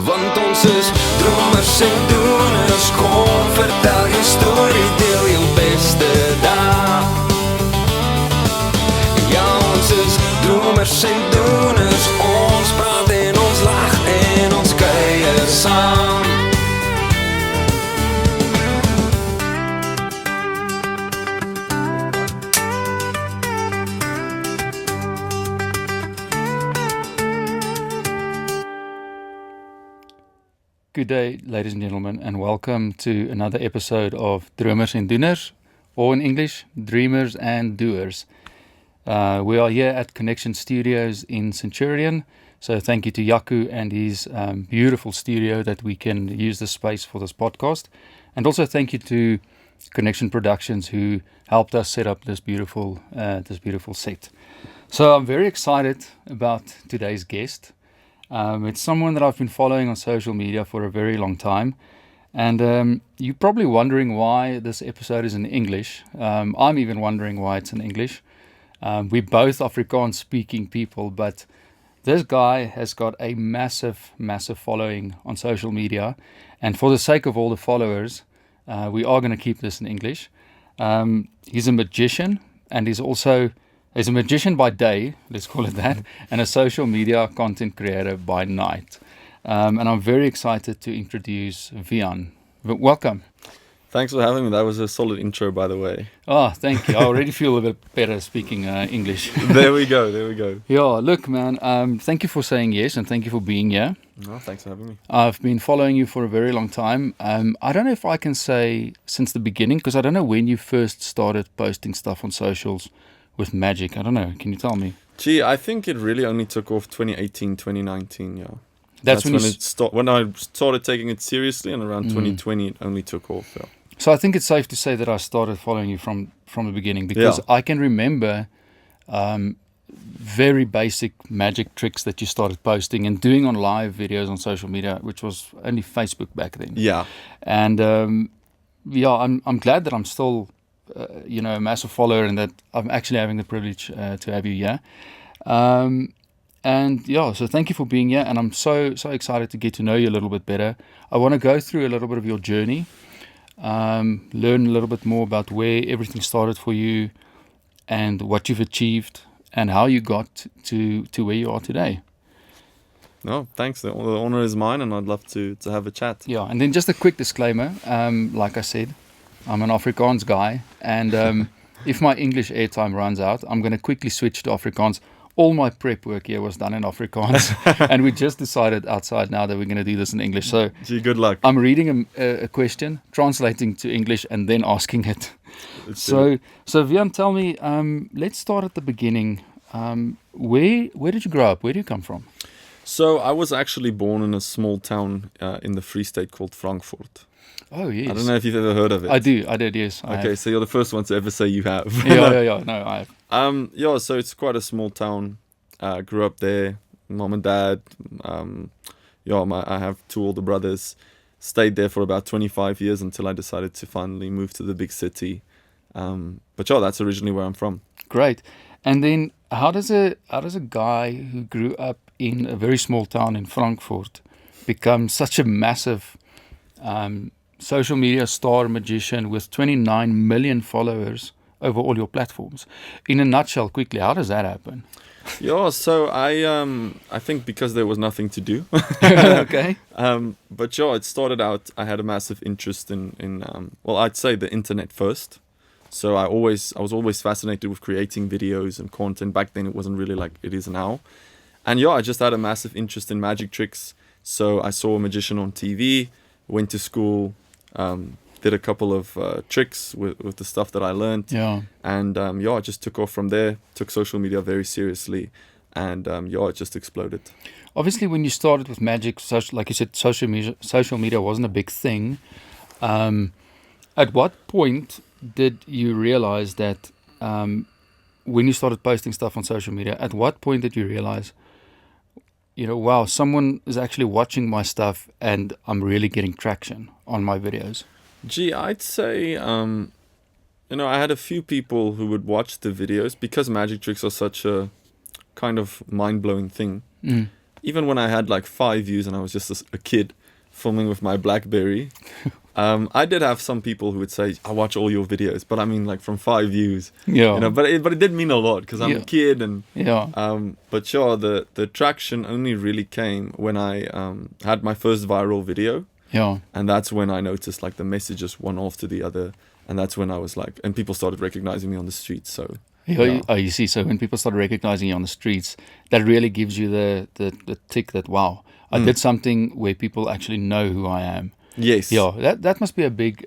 Want ons is dromers en doeners. Kom, vertel jou story, deel jou beste dag. Ja, ons is dromers en doeners. Ons praat en ons lag en ons kuier saam. Good day, ladies and gentlemen, and welcome to another episode of Dromers Doeners, or in English, Dreamers and Doers. We are here at Connection Studios in Centurion, so thank you to Yaku and his beautiful studio that we can use the space for this podcast, and also thank you to Connection Productions who helped us set up this beautiful set. So I'm very excited about today's guest. It's someone that I've been following on social media for a very long time, and you're probably wondering why this episode is in English. I'm even wondering why it's in English. We're both Afrikaans speaking people, but this guy has got a massive following on social media, and for the sake of all the followers, we are going to keep this in English. He's a magician, and he's a magician by day, let's call it that, and a social media content creator by night. And I'm very excited to introduce Wian. Welcome. Thanks for having me. That was a solid intro, by the way. Oh, thank you. I already feel a bit better speaking English. There we go. Yeah, look, man, thank you for saying yes, and thank you for being here. No, thanks for having me. I've been following you for a very long time. I don't know if I can say since the beginning, because I don't know when you first started posting stuff on socials with magic. I don't know. Can you tell me? Gee, I think it really only took off 2018, 2019, yeah. That's when I started taking it seriously, and around 2020 it only took off, yeah. So I think it's safe to say that I started following you from the beginning, because I can remember very basic magic tricks that you started posting and doing on live videos on social media, which was only Facebook back then. Yeah. And I'm glad that I'm still a massive follower, and that I'm actually having the privilege to have you here. So thank you for being here, and I'm so excited to get to know you a little bit better. I want to go through a little bit of your journey, learn a little bit more about where everything started for you, and what you've achieved, and how you got to where you are today. No, thanks. The honor is mine, and I'd love to have a chat. Yeah, and then just a quick disclaimer. Like I said, I'm an Afrikaans guy, and if my English airtime runs out, I'm going to quickly switch to Afrikaans. All my prep work here was done in Afrikaans, and we just decided outside now that we're going to do this in English. So, gee, good luck. I'm reading a question, translating to English, and then asking it. So Wian, tell me, let's start at the beginning. Where did you grow up? Where do you come from? So I was actually born in a small town in the Free State called Frankfurt. Oh, yes. I don't know if you've ever heard of it. I did, yes. Okay, so you're the first one to ever say you have. Yeah, no, I have. So it's quite a small town. Grew up there, mom and dad. I have two older brothers. Stayed there for about 25 years until I decided to finally move to the big city. That's originally where I'm from. Great. And then how does a guy who grew up in a very small town in Frankfurt become such a massive social media star magician with 29 million followers over all your platforms? In a nutshell, quickly, how does that happen? Yeah, so I think because there was nothing to do. Okay. It started out, I had a massive interest in I'd say the internet first. So I was always fascinated with creating videos and content. Back then it wasn't really like it is now. And I just had a massive interest in magic tricks. So I saw a magician on TV, went to school, did a couple of tricks with the stuff that I learned. Yeah. And I just took off from there, took social media very seriously, and it just exploded. Obviously, when you started with magic, like you said, social media wasn't a big thing. At what point did you realize that when you started posting stuff on social media, at what point did you realize, wow, someone is actually watching my stuff and I'm really getting traction on my videos? Gee, I'd say, I had a few people who would watch the videos because magic tricks are such a kind of mind-blowing thing. even when I had like 5 views and I was just a kid filming with my BlackBerry, I did have some people who would say, I watch all your videos, but I mean like from 5 views, Yeah. you know, but it did mean a lot because I'm Yeah. a kid and, Yeah. but sure, the traction only really came when I had my first viral video. Yeah. And that's when I noticed like the messages one after the other. And that's when I was like, and people started recognizing me on the streets. So Yeah. Oh, you see, so when people start recognizing you on the streets, that really gives you the tick that, wow, I did something where people actually know who I am. yes. Yeah, that must be a big,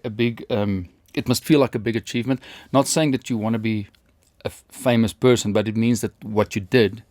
it must feel like a big achievement. Not saying that you want to be a famous person, but it means that what you did,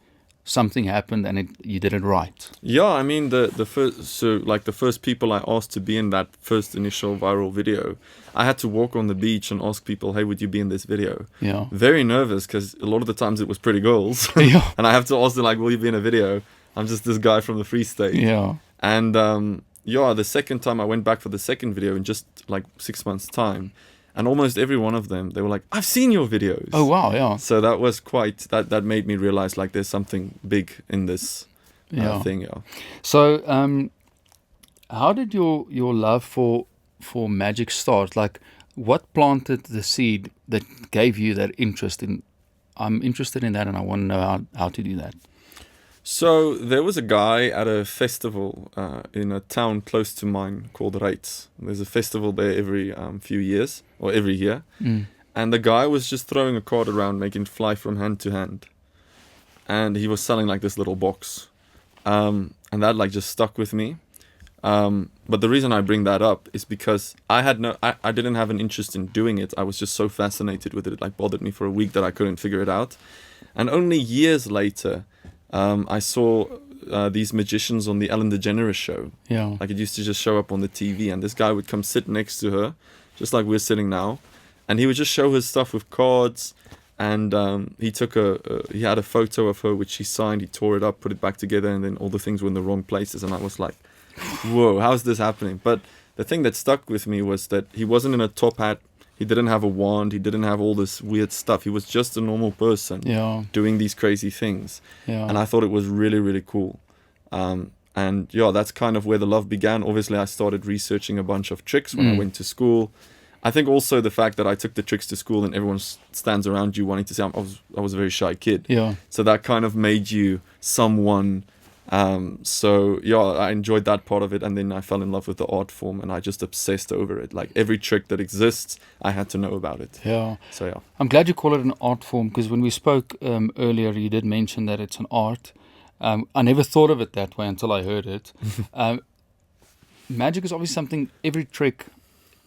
something happened and you did it right. Yeah, I mean the first, so like the first people I asked to be in that first initial viral video, I had to walk on the beach and ask people, hey, would you be in this video? Yeah. Very nervous because a lot of the times it was pretty girls. Yeah. And I have to ask them like, will you be in a video? I'm just this guy from the Free State. Yeah. And yeah, the second time I went back for the second video in just like 6 months' time, and almost every one of them, they were like, I've seen your videos. Oh, wow, yeah. So that was quite, that made me realize like there's something big in this Yeah. thing. Yeah. So, how did your love for magic start? Like, what planted the seed that gave you that interest in, I'm interested in that and I want to know how to do that? So there was a guy at a festival in a town close to mine called Reitz. There's a festival there every few years or every year. And the guy was just throwing a card around, making it fly from hand to hand. And he was selling like this little box. And that like just stuck with me. But the reason I bring that up is because I didn't have an interest in doing it. I was just so fascinated with it. It like bothered me for a week that I couldn't figure it out. And only years later, I saw these magicians on the Ellen DeGeneres show. Yeah. Like it used to just show up on the TV, and this guy would come sit next to her, just like we're sitting now, and he would just show his stuff with cards. And he had a photo of her which he signed. He tore it up, put it back together, and then all the things were in the wrong places. And I was like, "Whoa, how's this happening?" But the thing that stuck with me was that he wasn't in a top hat. He didn't have a wand. He didn't have all this weird stuff. He was just a normal person Yeah. doing these crazy things. Yeah. And I thought it was really, really cool. And yeah, that's kind of where the love began. Obviously, I started researching a bunch of tricks when I went to school. I think also the fact that I took the tricks to school and everyone stands around you wanting to see. I was a very shy kid. Yeah. So that kind of made you someone. So yeah, I enjoyed that part of it, and then I fell in love with the art form, and I just obsessed over it. Like every trick that exists, I had to know about it. Yeah. So yeah. I'm glad you call it an art form, because when we spoke earlier, you did mention that it's an art. I never thought of it that way until I heard it. Magic is obviously something, every trick,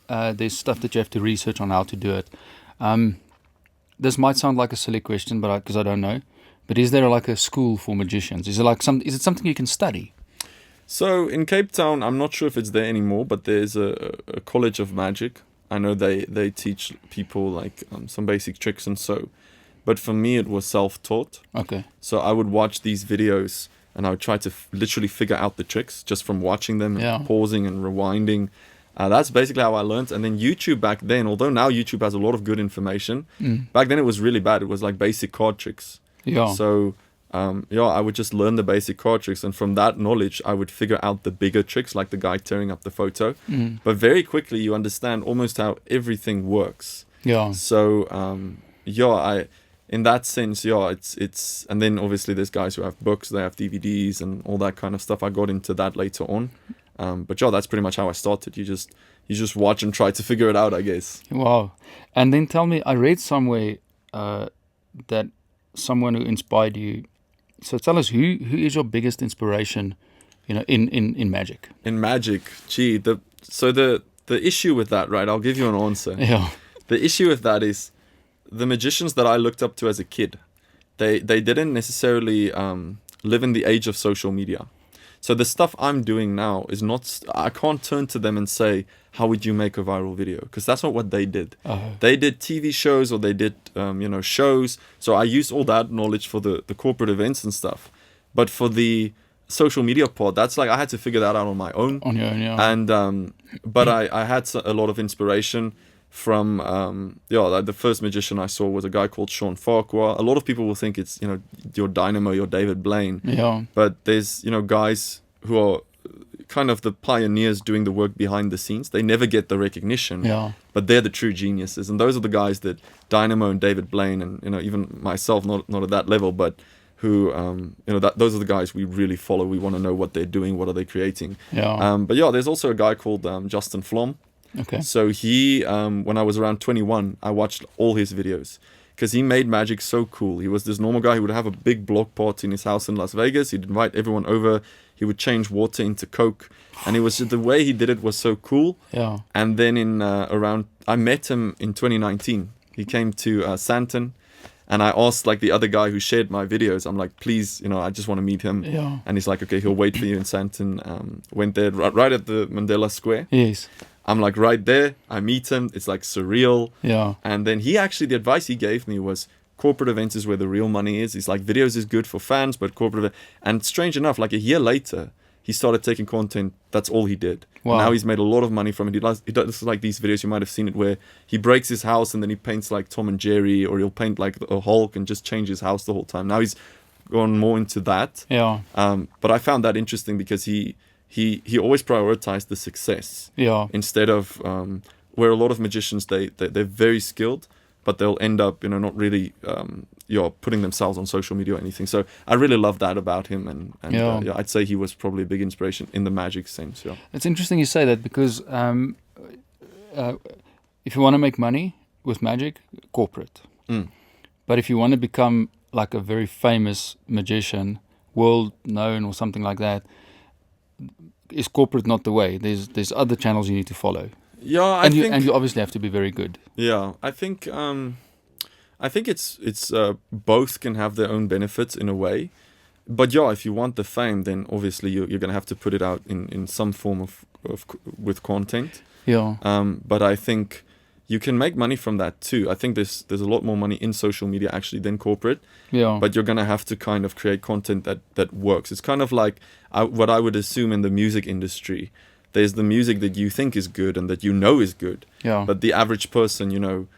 there's stuff that you have to research on how to do it. This might sound like a silly question, but because I don't know. But is there like a school for magicians? Is it something you can study? So in Cape Town, I'm not sure if it's there anymore, but there's a college of magic. I know they teach people like some basic tricks and so. But for me, it was self-taught. Okay. So I would watch these videos and I would try to literally figure out the tricks just from watching them and pausing and rewinding. That's basically how I learned. And then YouTube back then, although now YouTube has a lot of good information, back then it was really bad. It was like basic card tricks. Yeah. So, I would just learn the basic card tricks. And from that knowledge, I would figure out the bigger tricks, like the guy tearing up the photo. But very quickly, you understand almost how everything works. Yeah. So, in that sense, it's, and then obviously there's guys who have books, they have DVDs and all that kind of stuff. I got into that later on. But that's pretty much how I started. You just watch and try to figure it out, I guess. Wow. And then tell me, I read somewhere that someone who inspired you. So tell us, who is your biggest inspiration, in magic? In magic, the issue with that, right? I'll give you an answer. Yeah. The issue with that is the magicians that I looked up to as a kid, they didn't necessarily live in the age of social media. So the stuff I'm doing now is not, I can't turn to them and say, how would you make a viral video? Because that's not what they did. They did TV shows or they did, shows. So I used all that knowledge for the corporate events and stuff. But for the social media part, that's like, I had to figure that out on my own. On your own, yeah. And, but I had a lot of inspiration from like the first magician I saw was a guy called Sean Farquhar. A lot of people will think it's, you know, your Dynamo, your David Blaine. Yeah. But there's, you know, guys who are kind of the pioneers doing the work behind the scenes. They never get the recognition, Yeah. but they're the true geniuses. And those are the guys that Dynamo and David Blaine and, you know, even myself, not at that level, but who, you know, those are the guys we really follow. We want to know what they're doing, what are they creating. Yeah. But yeah, there's also a guy called Justin Flom. Okay. So he, when I was around 21, I watched all his videos because he made magic so cool. He was this normal guy who would have a big block party in his house in Las Vegas. He'd invite everyone over. He would change water into Coke. And it was the way he did it was so cool. Yeah. And then I met him in 2019. He came to Santon. And I asked like the other guy who shared my videos, I'm like, please, you know, I just want to meet him. Yeah. And he's like, okay, he'll wait for you in Santon. Went there right at the Mandela Square. Yes. I'm like right there. I meet him. It's like surreal. Yeah. And then the advice he gave me was corporate events is where the real money is. He's like, videos is good for fans, but and strange enough, like a year later, he started taking content. That's all he did. Wow. Now he's made a lot of money from it. He does like these videos. You might have seen it where he breaks his house and then he paints like Tom and Jerry, or he'll paint like a Hulk and just change his house the whole time. Now he's gone more into that. Yeah. But I found that interesting because he always prioritized the success. Yeah. Instead of where a lot of magicians they're very skilled, but they'll end up, you know, not really putting themselves on social media or anything. So I really love that about him, and I'd say he was probably a big inspiration in the magic sense. Yeah, It's interesting you say that because if you want to make money with magic, corporate. But if you want to become like a very famous magician, world known or something like that, is corporate not the way? There's other channels you need to follow. Yeah, And you obviously have to be very good. Yeah, I think it's both can have their own benefits in a way, but yeah, if you want the fame, then obviously you're gonna have to put it out in some form of with content. Yeah. But I think you can make money from that too. I think there's a lot more money in social media actually than corporate. Yeah. But you're gonna have to kind of create content that works. It's kind of like what I would assume in the music industry. There's the music that you think is good and that you know is good. Yeah. But the average person, you know,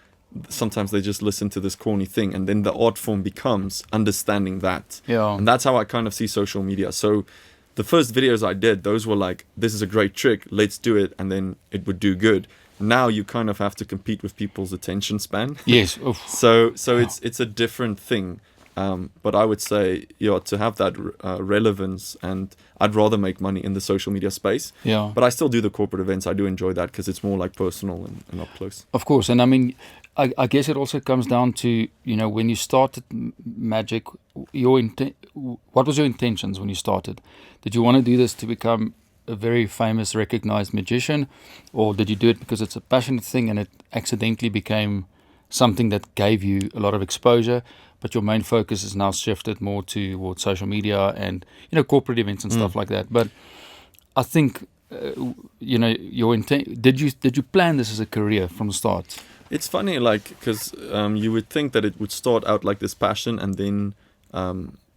sometimes they just listen to this corny thing, and then the art form becomes understanding that. Yeah. And that's how I kind of see social media. So the first videos I did, those were like, this is a great trick, let's do it, and then it would do good. Now you kind of have to compete with people's attention span. Yes. Oof. So it's a different thing. But I would say, to have that relevance, and I'd rather make money in the social media space. Yeah. But I still do the corporate events. I do enjoy that because it's more like personal and up close. Of course. And I mean, I guess it also comes down to, you know, when you started magic, what was your intentions when you started? Did you want to do this to become a very famous, recognized magician, or did you do it because it's a passionate thing and it accidentally became something that gave you a lot of exposure, but your main focus is now shifted more towards social media and, you know, corporate events and stuff like that? But I think, you know, your intent. Did you plan this as a career from the start? It's funny, like, because you would think that it would start out like this passion, and then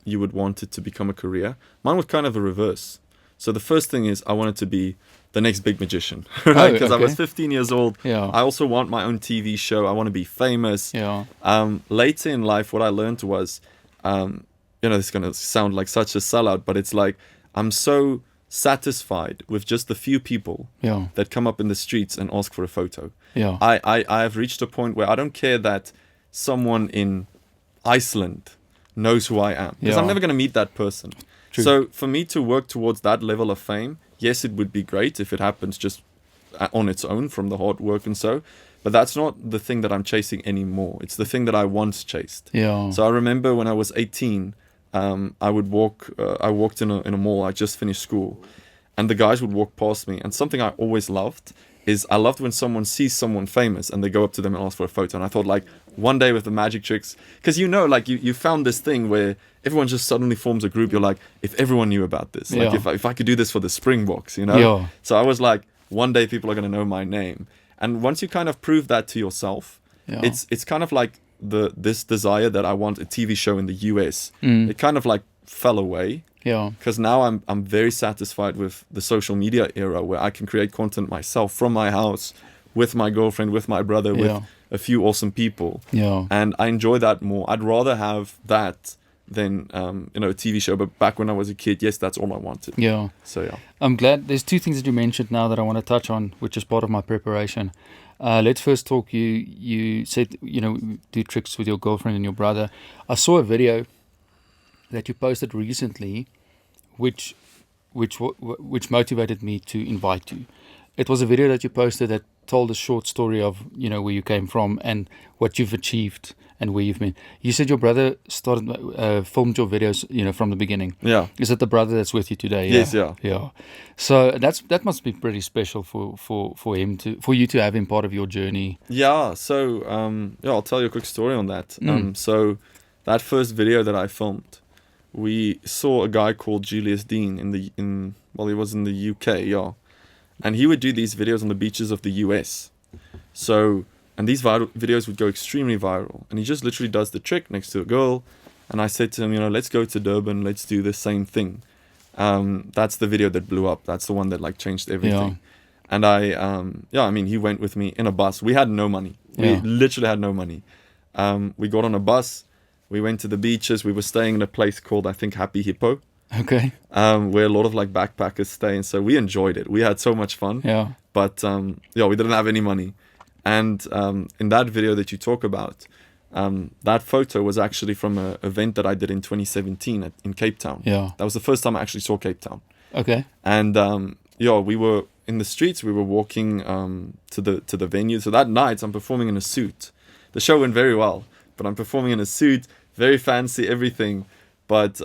you would want it to become a career. Mine was kind of the reverse. So the first thing is I wanted to be the next big magician, right? Because I was 15 years old. Yeah. I also want my own TV show. I want to be famous. Yeah. Later in life, what I learned was, you know, this is going to sound like such a sellout, but it's like I'm so satisfied with just the few people that come up in the streets and ask for a photo. Yeah. I have reached a point where I don't care that someone in Iceland knows who I am, because I'm never going to meet that person. True. So for me to work towards that level of fame, yes, it would be great if it happens just on its own from the hard work and so, but that's not the thing that I'm chasing anymore. It's the thing that I once chased. Yeah. So I remember when I was 18, I walked in a mall. I just finished school, and the guys would walk past me. And something I always loved is I loved when someone sees someone famous and they go up to them and ask for a photo. And I thought, like, one day with the magic tricks, because you know, like you found this thing where everyone just suddenly forms a group. You're like, if everyone knew about this, like if I could do this for the Springboks, you know. Yeah. So I was like, one day people are going to know my name. And once you kind of prove that to yourself, it's kind of like this desire that I want a TV show in the US. It kind of like fell away. Yeah. Because now I'm very satisfied with the social media era where I can create content myself from my house with my girlfriend, with my brother, with Yeah. a few awesome people. Yeah. And I enjoy that more. I'd rather have that than a TV show. But back when I was a kid, yes, that's all I wanted. Yeah. So yeah. I'm glad. There's two things that you mentioned now that I want to touch on, which is part of my preparation. Let's first talk. You said, do tricks with your girlfriend and your brother. I saw a video that you posted recently, which motivated me to invite you. It was a video that you posted that told a short story of where you came from and what you've achieved and where you've been. You said your brother filmed your videos from the beginning. Yeah. Is that the brother that's with you today? Yes, yeah. Yeah. So that must be pretty special for him for you to have him part of your journey. Yeah. So I'll tell you a quick story on that. So that first video that I filmed, we saw a guy called Julius Dean he was in the UK, yeah. And he would do these videos on the beaches of the US. So, and these videos would go extremely viral. And he just literally does the trick next to a girl. And I said to him, let's go to Durban, let's do the same thing. That's the video that blew up. That's the one that changed everything. Yeah. And he went with me in a bus. We had no money. We literally had no money. We got on a bus. We went to the beaches. We were staying in a place called, I think, Happy Hippo. Okay. Where a lot of backpackers stay. And so we enjoyed it. We had so much fun. Yeah. But we didn't have any money. And in that video that you talk about, that photo was actually from an event that I did in 2017 in Cape Town. Yeah. That was the first time I actually saw Cape Town. Okay. And we were in the streets. We were walking to the venue. So that night I'm performing in a suit. The show went very well, but I'm performing in a suit, very fancy, everything. But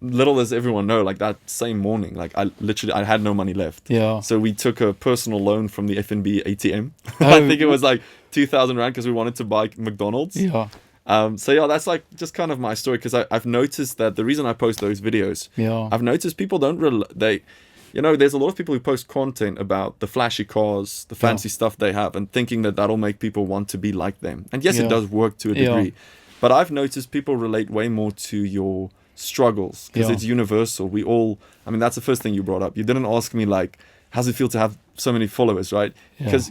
little does everyone know, that same morning, I had no money left. Yeah. So we took a personal loan from the FNB ATM. Oh. I think it was 2,000 Rand because we wanted to buy McDonald's. Yeah. That's just kind of my story, because I've noticed that the reason I post those videos, I've noticed people don't there's a lot of people who post content about the flashy cars, the fancy stuff they have, and thinking that that'll make people want to be like them. And yes, it does work to a degree. But I've noticed people relate way more to your struggles, because it's universal. We all, that's the first thing you brought up. You didn't ask me how's it feel to have so many followers, right? Because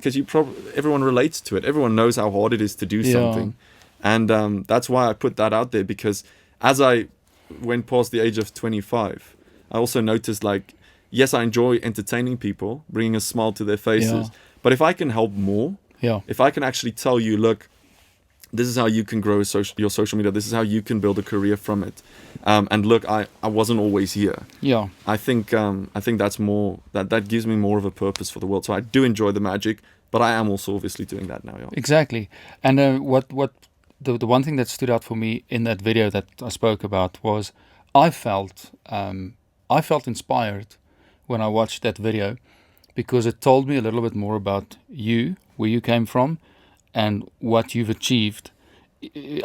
everyone relates to it. Everyone knows how hard it is to do something. And that's why I put that out there, because as I went past the age of 25, I also noticed yes, I enjoy entertaining people, bringing a smile to their faces. But if I can help more, if I can actually tell you, look, this is how you can grow your social media. This is how you can build a career from it. And look, I wasn't always here. Yeah. I think that's more, that gives me more of a purpose for the world. So I do enjoy the magic, but I am also obviously doing that now. Yeah. Exactly. And the one thing that stood out for me in that video that I spoke about was I felt inspired when I watched that video, because it told me a little bit more about you, where you came from, and what you've achieved.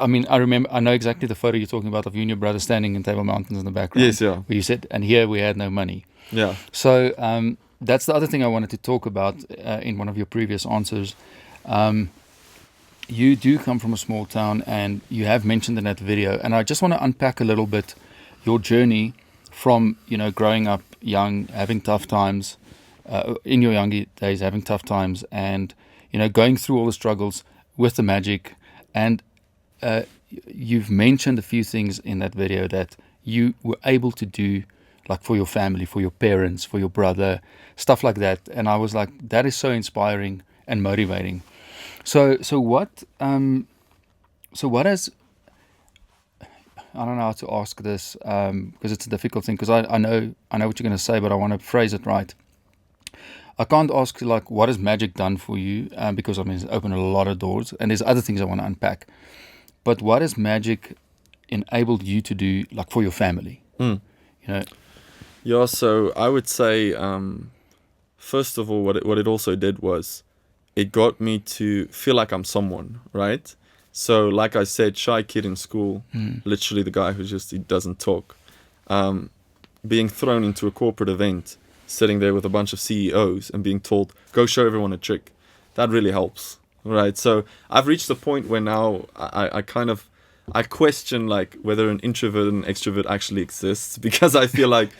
I know exactly the photo you're talking about of you and your brother standing in Table Mountains in the background. Yes, yeah. Where you said, and here we had no money. Yeah. So that's the other thing I wanted to talk about in one of your previous answers. You do come from a small town, and you have mentioned in that video, and I just want to unpack a little bit your journey from, growing up young, having tough times, in your younger days, having tough times, and, going through all the struggles with the magic. And you've mentioned a few things in that video that you were able to do, for your family, for your parents, for your brother, stuff like that. And I was like, that is so inspiring and motivating. So what has, I don't know how to ask this, because it's a difficult thing, because I know what you're going to say, but I want to phrase it right. I can't ask you, what has magic done for you, because it's opened a lot of doors, and there's other things I want to unpack. But what has magic enabled you to do, for your family? Yeah, so I would say, first of all, what it also did was, it got me to feel like I'm someone, right? So, like I said, shy kid in school, literally the guy who he doesn't talk, being thrown into a corporate event, sitting there with a bunch of CEOs and being told, go show everyone a trick. That really helps, right? So I've reached the point where now I question whether an introvert and extrovert actually exists, because I feel like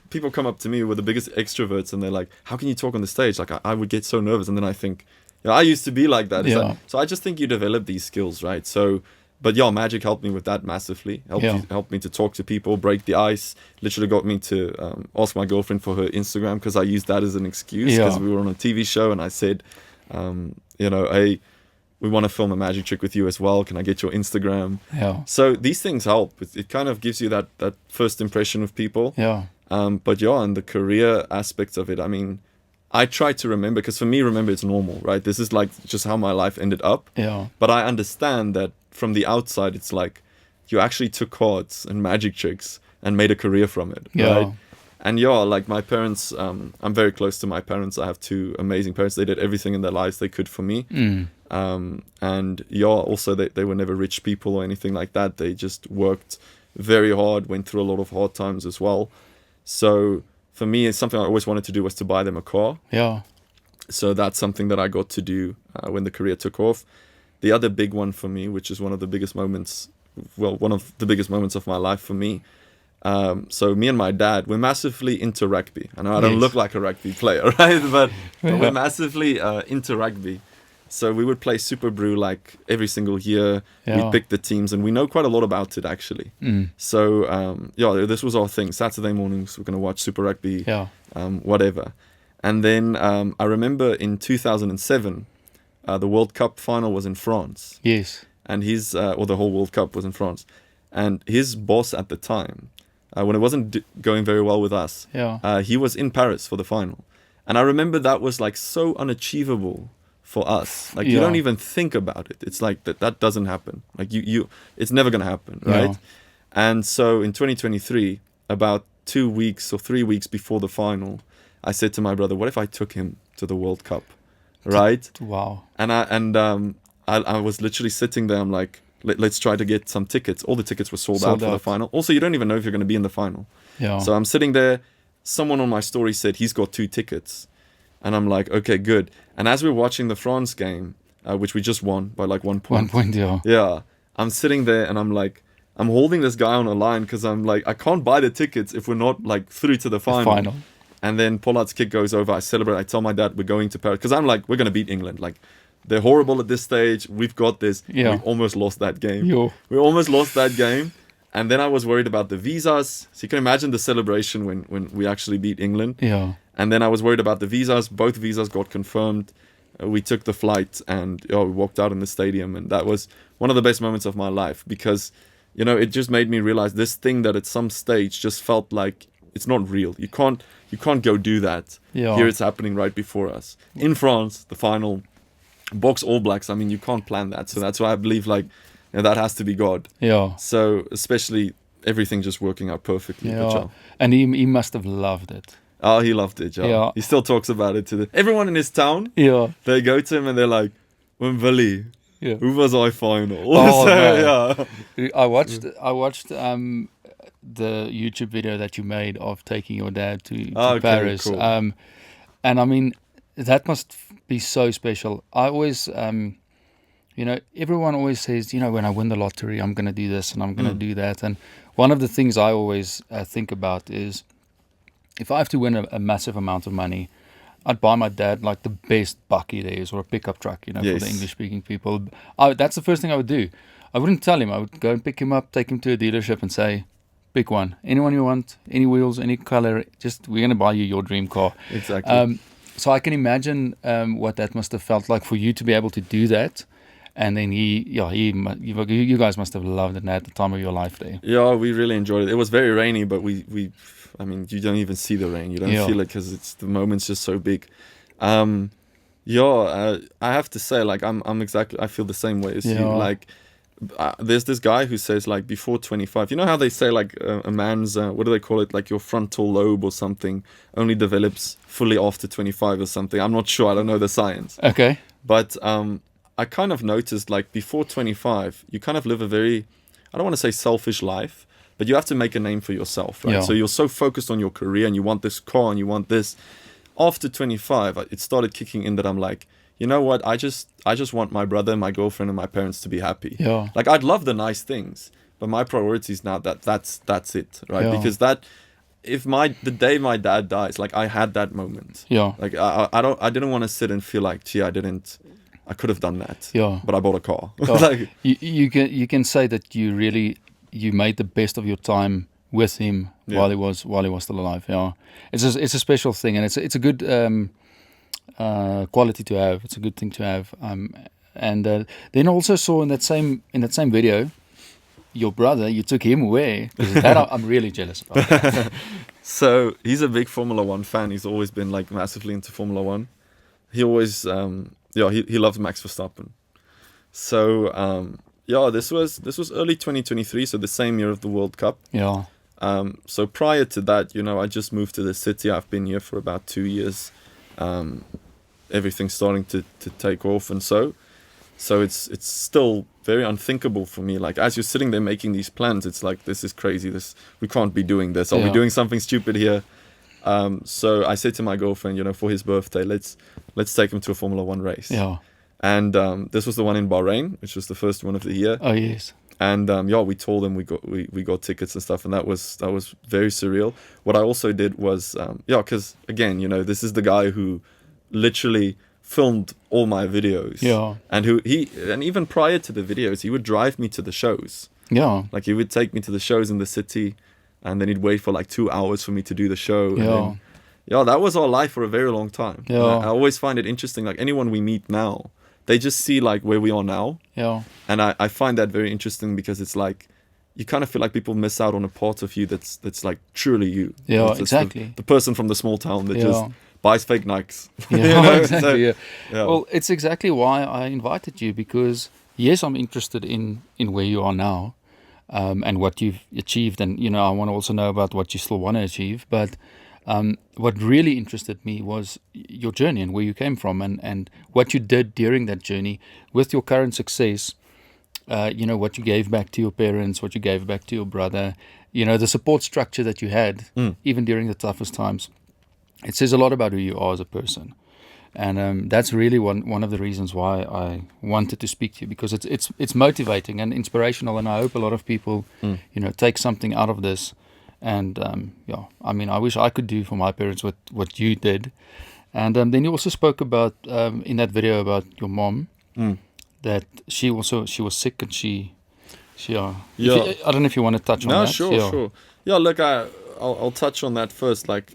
people come up to me with the biggest extroverts and they're like, how can you talk on the stage? I would get so nervous. And then I think, I used to be like that. It's Yeah. like, so I just think you develop these skills, right? So, but yeah, magic helped me with that massively. Helped me to talk to people, break the ice. Literally got me to ask my girlfriend for her Instagram because I used that as an excuse because we were on a TV show and I said, hey, we want to film a magic trick with you as well. Can I get your Instagram? Yeah. So these things help. It kind of gives you that first impression of people. Yeah. But yeah, and the career aspects of it, I mean, I try to remember, because for me, remember, it's normal, right? This is like just how my life ended up. Yeah. But I understand that from the outside, it's like you actually took cards and magic tricks and made a career from it, right? And yeah, like my parents, I'm very close to my parents. I have two amazing parents. They did everything in their lives they could for me. And yeah, also they were never rich people or anything like that. They just worked very hard, went through a lot of hard times as well. So for me, it's something I always wanted to do was to buy them a car. Yeah. So that's something that I got to do when the career took off. The other big one for me, which is one of the biggest moments of my life for me. So me and my dad, we're massively into rugby. I know I don't look like a rugby player, right? But we're massively into rugby. So we would play Super Brew like every single year. We'd pick the teams and we know quite a lot about it actually. So this was our thing. Saturday mornings, we're going to watch Super Rugby, whatever. And then I remember in 2007, the World Cup final was in France. Yes. And the whole World Cup was in France. And his boss at the time, when it wasn't going very well with us, he was in Paris for the final. And I remember that was like so unachievable for us. Like you don't even think about it. It's like that doesn't happen. Like it's never going to happen, right? And so in 2023, about 2 weeks or 3 weeks before the final, I said to my brother, what if I took him to the World Cup? Right? Wow. And I was literally sitting there. I'm like, let's try to get some tickets. All the tickets were sold out for the final. Also, you don't even know if you're going to be in the final. Yeah. So I'm sitting there. Someone on my story said he's got 2 tickets. And I'm like, okay, good. And as we're watching the France game, which we just won by like 1 point. 1 point, yeah. Yeah. I'm sitting there and I'm like, I'm holding this guy on a line because I'm like, I can't buy the tickets if we're not like through to the final. And then Pollard's kick goes over. I celebrate. I tell my dad we're going to Paris because I'm like, we're going to beat England. Like, they're horrible at this stage. We've got this. Yeah. We almost lost that game. We almost lost that game. And then I was worried about the visas. So you can imagine the celebration when we actually beat England. Yeah. And then I was worried about the visas. Both visas got confirmed. We took the flight and we walked out in the stadium. And that was one of the best moments of my life because, it just made me realize this thing that at some stage just felt like it's not real. You can't go do that. Yeah. Here it's happening right before us. In France, the final, Box All Blacks. I mean, you can't plan that. So that's why I believe that has to be God. Yeah. So especially everything just working out perfectly. Yeah. And he must have loved it. Oh, he loved it, yeah. He still talks about it to everyone in his town. Yeah. They go to him and they're like, "When Willie, who was I final?" Oh, so, yeah. I watched the YouTube video that you made of taking your dad to Paris. Cool. And I mean, that must be so special. I always, everyone always says, when I win the lottery, I'm going to do this and I'm going to do that. And one of the things I always think about is if I have to win a massive amount of money, I'd buy my dad like the best bucky there is or a pickup truck, for the English-speaking people. That's the first thing I would do. I wouldn't tell him. I would go and pick him up, take him to a dealership and say, pick one. Anyone you want, any wheels, any color, we're going to buy you your dream car. Exactly. So I can imagine what that must have felt like for you to be able to do that. And then you guys must have loved it at the time of your life there. Yeah, we really enjoyed it. It was very rainy, but I mean, you don't even see the rain. You don't feel it because the moment's just so big. I have to say, like, I feel the same way as you. Like, there's this guy who says, like, before 25, you know how they say, like, a man's, what do they call it? Like, your frontal lobe or something only develops fully after 25 or something. I'm not sure. I don't know the science. Okay. But I kind of noticed, like, before 25, you kind of live a very, I don't want to say selfish life, but you have to make a name for yourself, right? Yeah. So you're so focused on your career and you want this car and you want this. After 25, it started kicking in that I'm like, you know what? I just want my brother, my girlfriend, and my parents to be happy. Yeah. Like, I'd love the nice things, but my priority is now that's it, right? Yeah. Because the day my dad dies, like, I had that moment. Yeah. Like, I didn't want to sit and feel like, gee, I didn't I could have done that. Yeah. But I bought a car. Oh, Like, you can say that you made the best of your time with him Yeah. while he was still alive. Yeah, it's a special thing, and it's a good quality to have. It's a good thing to have. And then I also saw in that same video, your brother, you took him away. 'Cause that I'm really jealous about. So he's a big Formula One fan. He's always been like massively into Formula One. He always, he loves Max Verstappen. So this was early 2023, so the same year of the World Cup. Yeah, So prior to that, I just moved to the city. I've been here for about 2 years. Everything's starting to take off, and so it's still very unthinkable for me. Like, as you're sitting there making these plans, it's like, this is crazy. We can't be doing this. Are we doing something stupid here? So I said to my girlfriend, for his birthday, let's take him to a Formula One race. yeah. And this was the one in Bahrain, which was the first one of the year. Oh yes. And we told them we got tickets and stuff, and that was very surreal. What I also did was because again, this is the guy who literally filmed all my videos. Yeah. And and even prior to the videos, he would drive me to the shows. Yeah. Like, he would take me to the shows in the city, and then he'd wait for like 2 hours for me to do the show. Yeah. And then, that was our life for a very long time. Yeah. And I always find it interesting. Like, anyone we meet now, they just see like where we are now. Yeah. And I find that very interesting, because it's like, you kind of feel like people miss out on a part of you that's like truly you. Yeah, It's exactly. The person from the small town that just buys fake Nikes. Yeah, exactly. So, yeah. yeah. Well, it's exactly why I invited you, because yes, I'm interested in where you are now, and what you've achieved, and I want to also know about what you still want to achieve. But what really interested me was your journey and where you came from, and what you did during that journey with your current success. What you gave back to your parents, what you gave back to your brother, the support structure that you had, even during the toughest times. It says a lot about who you are as a person. And that's really one of the reasons why I wanted to speak to you, because it's motivating and inspirational, and I hope a lot of people, take something out of this. And I wish I could do for my parents what you did. And then you also spoke about in that video about your mom, that she was sick, and she I don't know if you want to touch on that. No, sure. Yeah, look, I'll touch on that first. Like,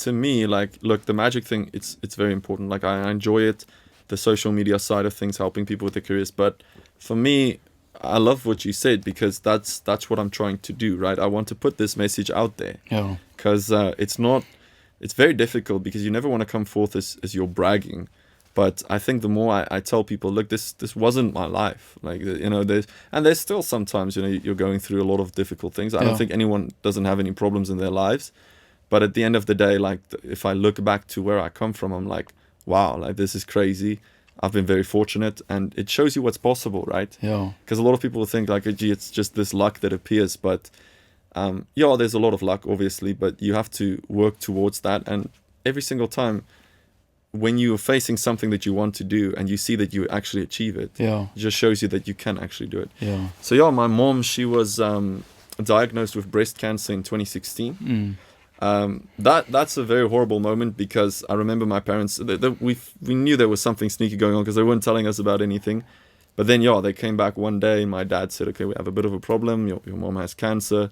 to me, like, look, the magic thing, it's very important. Like, I enjoy it, the social media side of things, helping people with their careers. But for me, I love what you said, because that's what I'm trying to do, right? I want to put this message out there. Yeah. Because it's very difficult, because you never want to come forth as you're bragging. But I think the more I tell people, look, this wasn't my life. Like, there's still sometimes, you're going through a lot of difficult things. I don't think anyone doesn't have any problems in their lives. But at the end of the day, like, if I look back to where I come from, I'm like, wow, like, this is crazy. I've been very fortunate, and it shows you what's possible, right? Yeah. Because a lot of people think like, gee, it's just this luck that appears. But there's a lot of luck, obviously, but you have to work towards that. And every single time, when you are facing something that you want to do and you see that you actually achieve it, it just shows you that you can actually do it. Yeah. So my mom, she was diagnosed with breast cancer in 2016. That's a very horrible moment, because I remember my parents, we knew there was something sneaky going on, because they weren't telling us about anything. But then they came back one day, and my dad said, okay, we have a bit of a problem, your mom has cancer.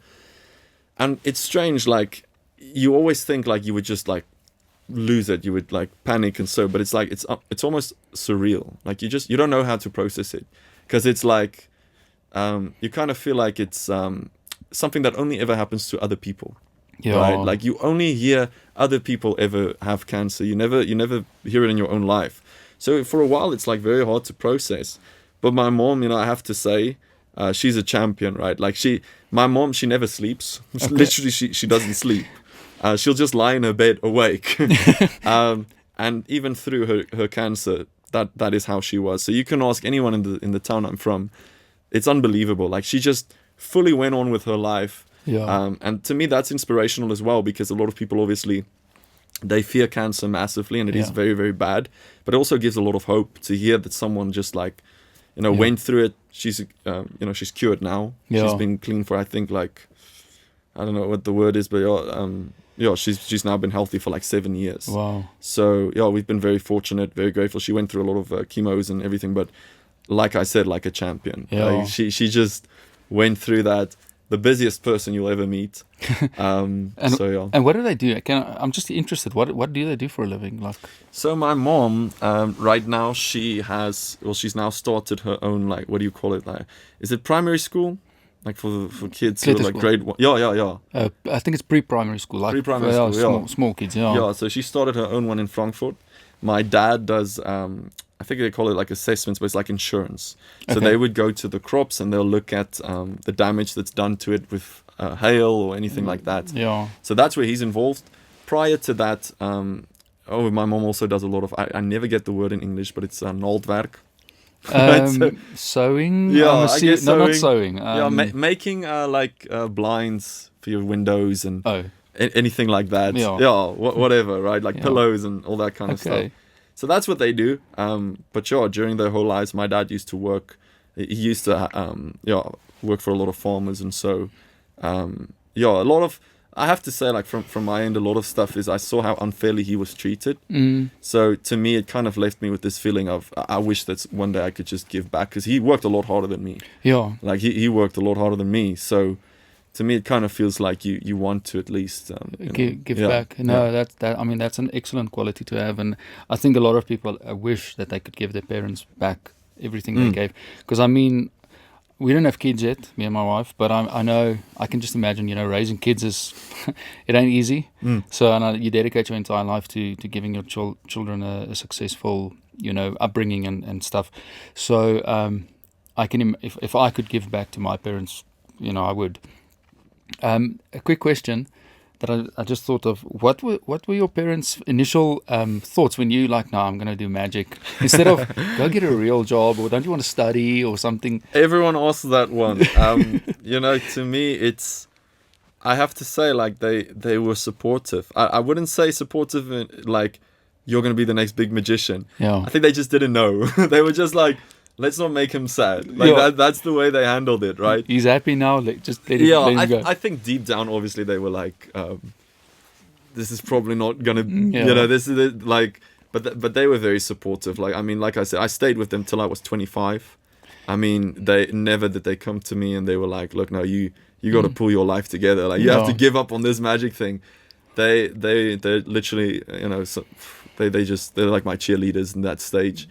And it's strange, like, you always think like you would just like lose it, you would like panic and so, but it's like it's almost surreal. Like, you don't know how to process it, because it's like you kind of feel like it's something that only ever happens to other people. Yeah. Right? Like, you only hear other people ever have cancer. You never hear it in your own life. So for a while, it's like very hard to process. But my mom, I have to say, she's a champion, right? Like, my mom, she never sleeps. Okay. Literally, she doesn't sleep. She'll just lie in her bed awake. And even through her cancer, that is how she was. So you can ask anyone in the town I'm from. It's unbelievable. Like, she just fully went on with her life. Yeah. And to me, that's inspirational as well, because a lot of people, obviously, they fear cancer massively, and it is very, very bad. But it also gives a lot of hope to hear that someone just like, went through it. She's, she's cured now. Yeah. She's been clean for, I think, like, I don't know what the word is, but yeah, she's now been healthy for like 7 years. Wow. So yeah, we've been very fortunate, very grateful. She went through a lot of chemos and everything, but like I said, like a champion. Yeah. Like, she just went through that. The busiest person you'll ever meet. So yeah. And what do they do? I'm just interested. What do they do for a living? Like, So my mom, right now she's now started her own, like, what do you call it? Like, is it primary school? Like for kids who are like grade 1? Yeah. I think it's pre-primary school. Like Pre-primary school, yeah. small kids. Yeah. Yeah, so she started her own one in Frankfurt. My dad does, I think they call it like assessments, but it's like insurance. So they would go to the crops and they'll look at the damage that's done to it with hail or anything like that. Yeah. So that's where he's involved. Prior to that, my mom also does a lot of, I never get the word in English, but it's naaldwerk. Sewing. Yeah, I guess no, not sewing. sewing. Making like blinds for your windows and Oh. anything like that. Yeah. Whatever, right? Like pillows and all that kind of stuff. So that's what they do. But sure, during their whole lives, my dad used to work. He used to work for a lot of farmers, and so a lot of, I have to say, like from my end, a lot of stuff is I saw how unfairly he was treated. So to me, it kind of left me with this feeling of I wish that one day I could just give back, because he worked a lot harder than me. Yeah. Like he worked a lot harder than me. So to me, it kind of feels like you want to at least give back. No, that. I mean, that's an excellent quality to have, and I think a lot of people wish that they could give their parents back everything they gave. Because I mean, we don't have kids yet, me and my wife, but I know, I can just imagine, raising kids is it ain't easy. So I know you dedicate your entire life to giving your children a successful upbringing and stuff. So I can if I could give back to my parents, I would. A quick question that I just thought of. What were your parents' initial thoughts when you like, no, I'm going to do magic instead of go get a real job, or don't you want to study or something? Everyone asks that one. To me, it's, I have to say, like, they were supportive. I wouldn't say supportive like you're going to be the next big magician. Yeah. I think they just didn't know. They were just like, let's not make him sad. Like that's the way they handled it, right? He's happy now. Just let him go. I think deep down, obviously, they were like, this is probably not gonna, this is it, like. But they were very supportive. Like, I mean, like I said, I stayed with them till I was 25. I mean, they never did they come to me and they were like, look, no, you got to pull your life together. Like, you have to give up on this magic thing. They're literally, they're like my cheerleaders in that stage.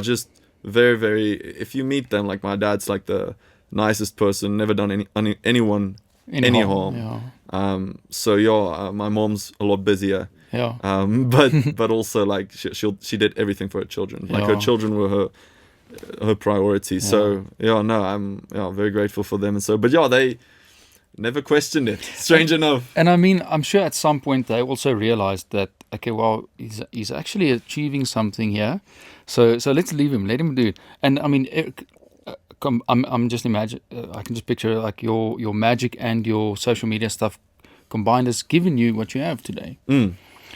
Just very, very, if you meet them, like, my dad's like the nicest person, never done anyone any harm. My mom's a lot busier. But also, like, she did everything for her children. Like, her children were her priority. So I'm very grateful for them. And so, but they never questioned it. Strange enough. And I mean, I'm sure at some point they also realized that, okay, well, he's actually achieving something here. So let's leave him, let him do it. And I mean, I'm just imagine. I can just picture like your magic and your social media stuff combined has given you what you have today.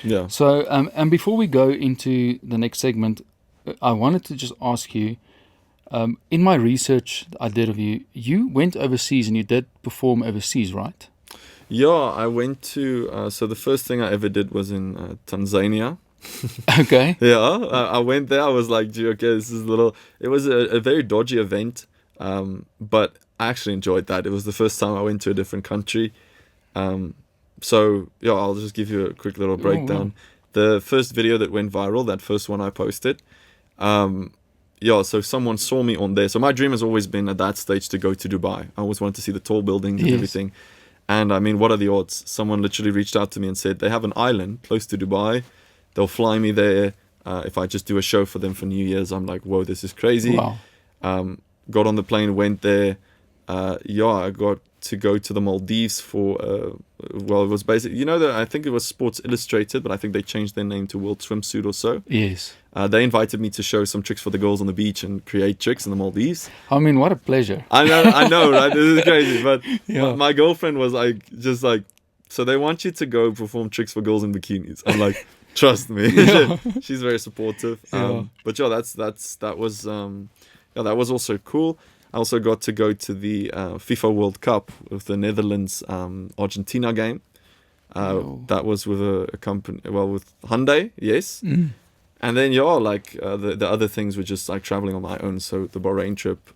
Yeah. So and before we go into the next segment, I wanted to just ask you. In my research I did of you, you went overseas and you did perform overseas, right? Yeah, I went to. So the first thing I ever did was in Tanzania. Okay. I went there. I was like, gee, okay, this is it was a very dodgy event, but I actually enjoyed that. It was the first time I went to a different country. I'll just give you a quick little breakdown. The first video that went viral, that first one I posted, so someone saw me on there. So my dream has always been at that stage to go to Dubai. I always wanted to see the tall buildings and everything. And I mean, what are the odds? Someone literally reached out to me and said they have an island close to Dubai. They'll fly me there if I just do a show for them for New Year's. I'm like, whoa, this is crazy. Wow. Got on the plane, went there. I got to go to the Maldives for, it was basically, I think it was Sports Illustrated, but I think they changed their name to World Swimsuit or so. Yes. They invited me to show some tricks for the girls on the beach and create tricks in the Maldives. I mean, what a pleasure. I know, right? This is crazy. But my girlfriend was like, so they want you to go perform tricks for girls in bikinis. I'm like, trust me. She's very supportive. But that was also cool. I also got to go to the FIFA World Cup with the Netherlands Argentina game. That was with a company, with Hyundai, yes. And then the other things were just like traveling on my own. So the Bahrain trip,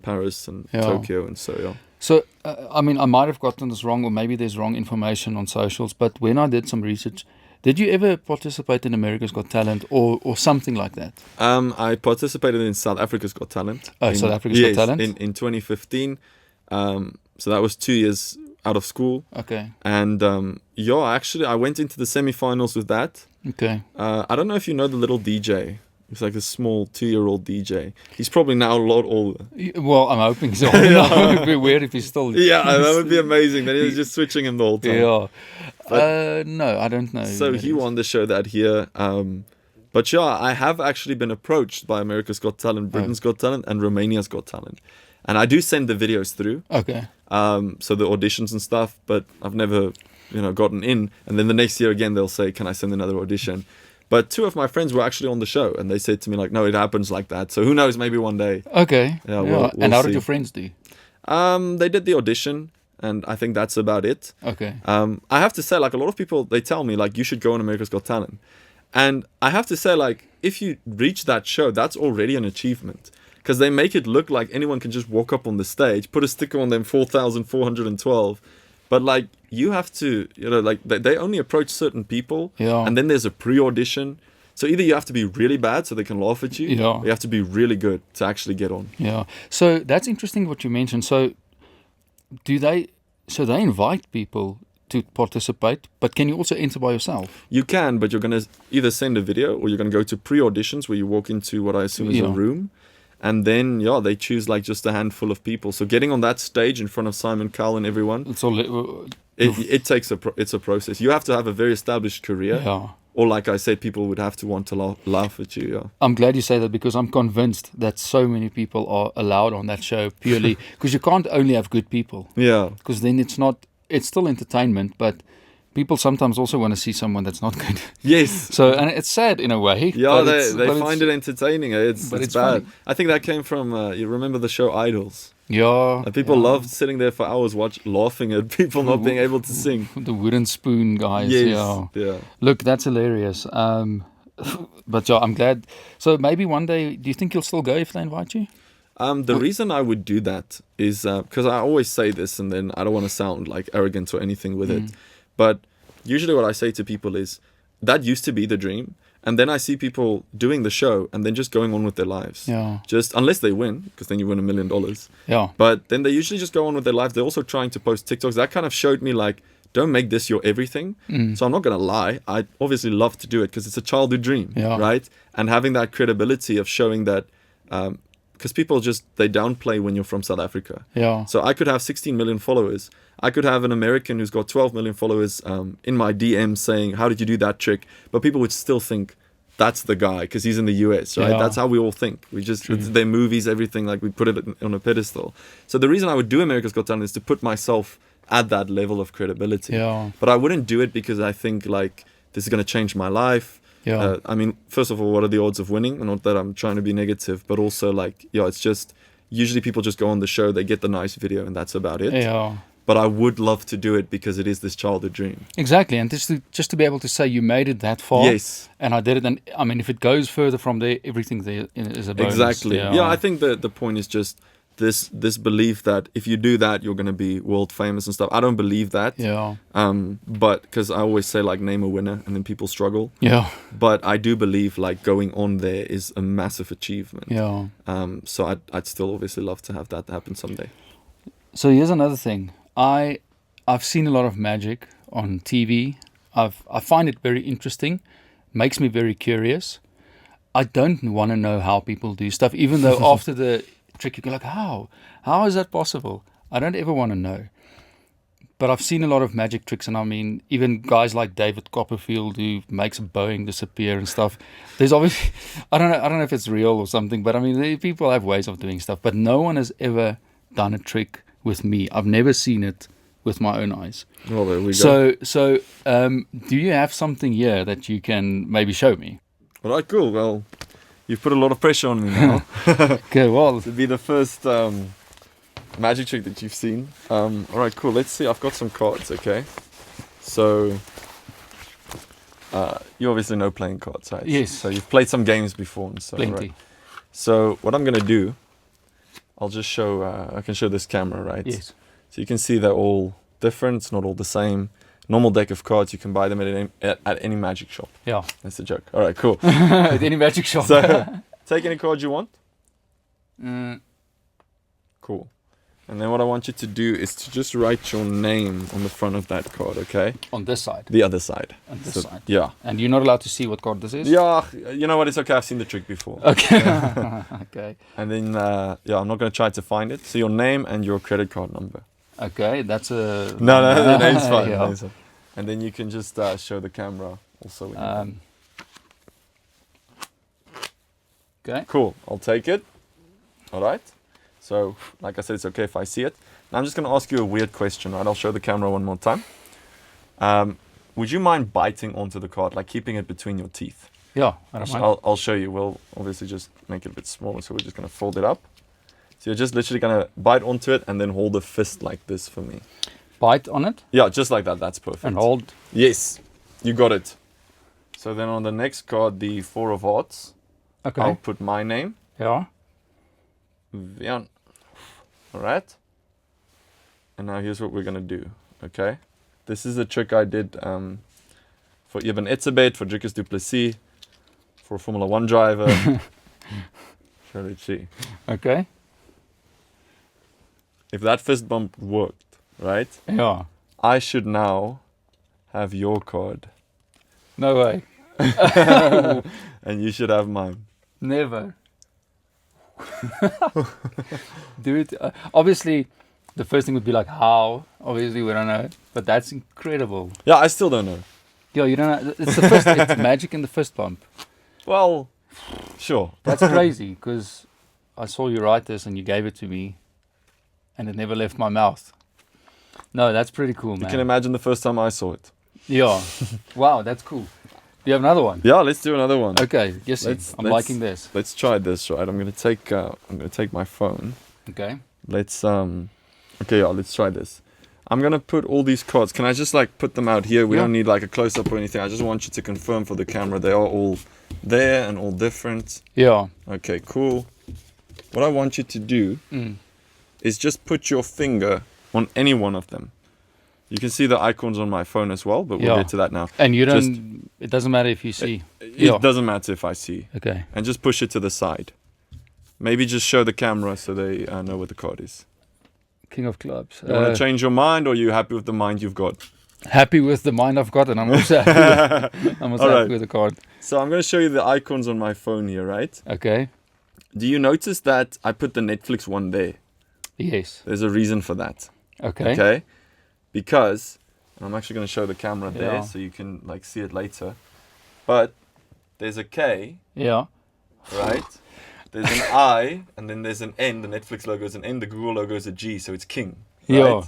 Paris and Tokyo, and so. So I mean, I might have gotten this wrong, or maybe there's wrong information on socials. But when I did some research, did you ever participate in America's Got Talent or something like that? I participated in South Africa's Got Talent. South Africa's Got Talent? In 2015. So that was 2 years out of school. Okay. And actually, I went into the semi-finals with that. Okay. I don't know if you know the little DJ. He's like a small 2-year-old DJ. He's probably now a lot older. Well, I'm hoping so. It would be weird if he's still... Yeah, that would be amazing. Then he was just switching him the whole time. Yeah. No, I don't know. So he won the show that year. But I have actually been approached by America's Got Talent, Britain's Got Talent, and Romania's Got Talent. And I do send the videos through. Okay. So the auditions and stuff, but I've never, gotten in. And then the next year again, they'll say, can I send another audition? But 2 of my friends were actually on the show, and they said to me, like, no, it happens like that. So who knows, maybe one day. Okay. Yeah, we'll and how did see. your friends do? They did the audition, and I think that's about it. Okay. I have to say, like, a lot of people, they tell me, like, you should go on America's Got Talent. And I have to say, like, if you reach that show, that's already an achievement. Because they make it look like anyone can just walk up on the stage, put a sticker on them, 4,412. But, like, you have to, like, they only approach certain people. Yeah. And then there's a pre-audition. So either you have to be really bad so they can laugh at you, or you have to be really good to actually get on. Yeah. So that's interesting what you mentioned. So they invite people to participate, but can you also enter by yourself? You can, but you're going to either send a video or you're going to go to pre-auditions where you walk into what I assume is a room. And then, they choose like just a handful of people. So getting on that stage in front of Simon Cowell and everyone, it takes it's a process. You have to have a very established career. Yeah. Or like I said, people would have to want to laugh at you. Yeah. I'm glad you say that, because I'm convinced that so many people are allowed on that show purely because you can't only have good people. Yeah. Because then it's still entertainment, but people sometimes also want to see someone that's not good. Yes. So, and it's sad in a way. Yeah, they find it entertaining. It's bad. Funny. I think that came from, you remember the show Idols? Yeah. And people loved sitting there for hours laughing at people not being able to sing. The wooden spoon guys. Yes. Yeah. Look, that's hilarious. But I'm glad. So maybe one day, do you think you'll still go if they invite you? The reason I would do that is because I always say this, and then I don't want to sound like arrogant or anything with it. But usually what I say to people is, that used to be the dream. And then I see people doing the show and then just going on with their lives. Yeah. Just unless they win, because then you win $1 million. Yeah. But then they usually just go on with their lives. They're also trying to post TikToks. That kind of showed me like, don't make this your everything. So I'm not going to lie. I obviously love to do it because it's a childhood dream, right? And having that credibility of showing that, because people they downplay when you're from South Africa. Yeah. So I could have 16 million followers. I could have an American who's got 12 million followers in my DM saying, how did you do that trick? But people would still think that's the guy because he's in the US, right? Yeah. That's how we all think. We just, their movies, everything, like we put it on a pedestal. So the reason I would do America's Got Talent is to put myself at that level of credibility. Yeah. But I wouldn't do it because I think like this is going to change my life. Yeah. I mean, first of all, what are the odds of winning? Not that I'm trying to be negative, but also like, it's just, usually people just go on the show, they get the nice video and that's about it. Yeah. But I would love to do it because it is this childhood dream. Exactly. And just to be able to say you made it that far. Yes. And I did it. And I mean, if it goes further from there, everything there is a bonus. Exactly. Yeah, I think the point is just this belief that if you do that, you're going to be world famous and stuff. I don't believe that. Yeah. But because I always say like name a winner and then people struggle. Yeah. But I do believe like going on there is a massive achievement. Yeah. So I'd still obviously love to have that happen someday. So here's another thing. I've seen a lot of magic on TV. I find it very interesting. Makes me very curious. I don't want to know how people do stuff, even though after the trick you go like, how is that possible? I don't ever want to know. But I've seen a lot of magic tricks, and I mean, even guys like David Copperfield who makes a Boeing disappear and stuff. There's obviously, I don't know if it's real or something, but I mean, people have ways of doing stuff. But no one has ever done a trick with me. I've never seen it with my own eyes. Well, there we go. So, do you have something here that you can maybe show me? All right, cool. Well, you've put a lot of pressure on me now. Okay, well, To be the first magic trick that you've seen. All right, cool. Let's see. I've got some cards, okay? So you obviously know playing cards, right? Yes. So you've played some games before and so. Plenty. Right? So what I'm gonna do, I'll just show. I can show this camera, right? Yes. So you can see they're all different. It's not all the same. Normal deck of cards. You can buy them at any magic shop. Yeah. That's a joke. All right, cool. At any magic shop. So take any card you want. Mm, Cool. And then what I want you to do is to just write your name on the front of that card, okay? on this side. The other side. On this So- side. Yeah. And you're not allowed to see what card this is? Yeah, you know what? It's okay. I've seen the trick before. Okay. Okay. And then, I'm not going to try to find it. So your name and your credit card number. Okay, that's a... No, the name's fine. Yeah. the name's fine. And then you can just show the camera also. When you're done. Okay. Cool. I'll take it. All right. So, like I said, it's okay if I see it. Now I'm just going to ask you a weird question, right? I'll show the camera one more time. Would you mind biting onto the card, like keeping it between your teeth? Yeah, I don't mind. I'll show you. We'll obviously just make it a bit smaller, so we're just going to fold it up. So you're just literally going to bite onto it and then hold a fist like this for me. Bite on it Yeah, just like that. That's perfect. and hold. Yes, you got it. So then on the next card, the 4 of hearts, Okay. I'll put my name, Yeah. Wian. All right. And now here's what we're going to do, okay? This is a trick I did for Eben Etzebeth, for Drickus du Plessis, for a Formula 1 driver. Shall see. Okay. If that fist bump worked, right? Yeah. I should now have your card. No way. And you should have mine. Never. Dude, obviously, the first thing would be like, how? Obviously, we don't know. But that's incredible. Yeah, I still don't know. Yeah, you don't know. It's the first, it's magic in the fist bump. Well, sure. That's crazy because I saw you write this and you gave it to me and it never left my mouth. No, that's pretty cool, You man. can imagine the first time I saw it. Yeah. Wow, that's cool. Do you have another one? Yeah, let's do another one. Okay, yes, Let's- I'm let's- liking this. Let's try this, right? I'm gonna take my phone. Okay. Let's let's try this. I'm gonna put all these cards. Can I just like put them out here? We Yeah. don't need like a close up or anything. I just want you to confirm for the camera they are all there and all different. Yeah. Okay, cool. What I want you to do Mm. is just put your finger on any one of them. You can see the icons on my phone as well, but we'll Yeah. get to that now. And you Just- don't, it doesn't matter if you see. It Yeah. doesn't matter if I see. Okay. And just push it to the side. Maybe just show the camera so they know what the card is. King of clubs. You want to change your mind, or are you happy with the mind you've got? Happy with the mind I've got, and I'm also happy with, I'm also All happy right. with the card. So I'm going to show you the icons on my phone here, right? Okay. Do you notice that I put the Netflix one there? Yes. There's a reason for that. Okay. Okay? Because, and I'm actually going to show the camera there Yeah. so you can like see it later. But there's a K, Yeah. right? There's an I, and then there's an N. The Netflix logo is an N. The Google logo is a G, so it's King. Right? Yeah.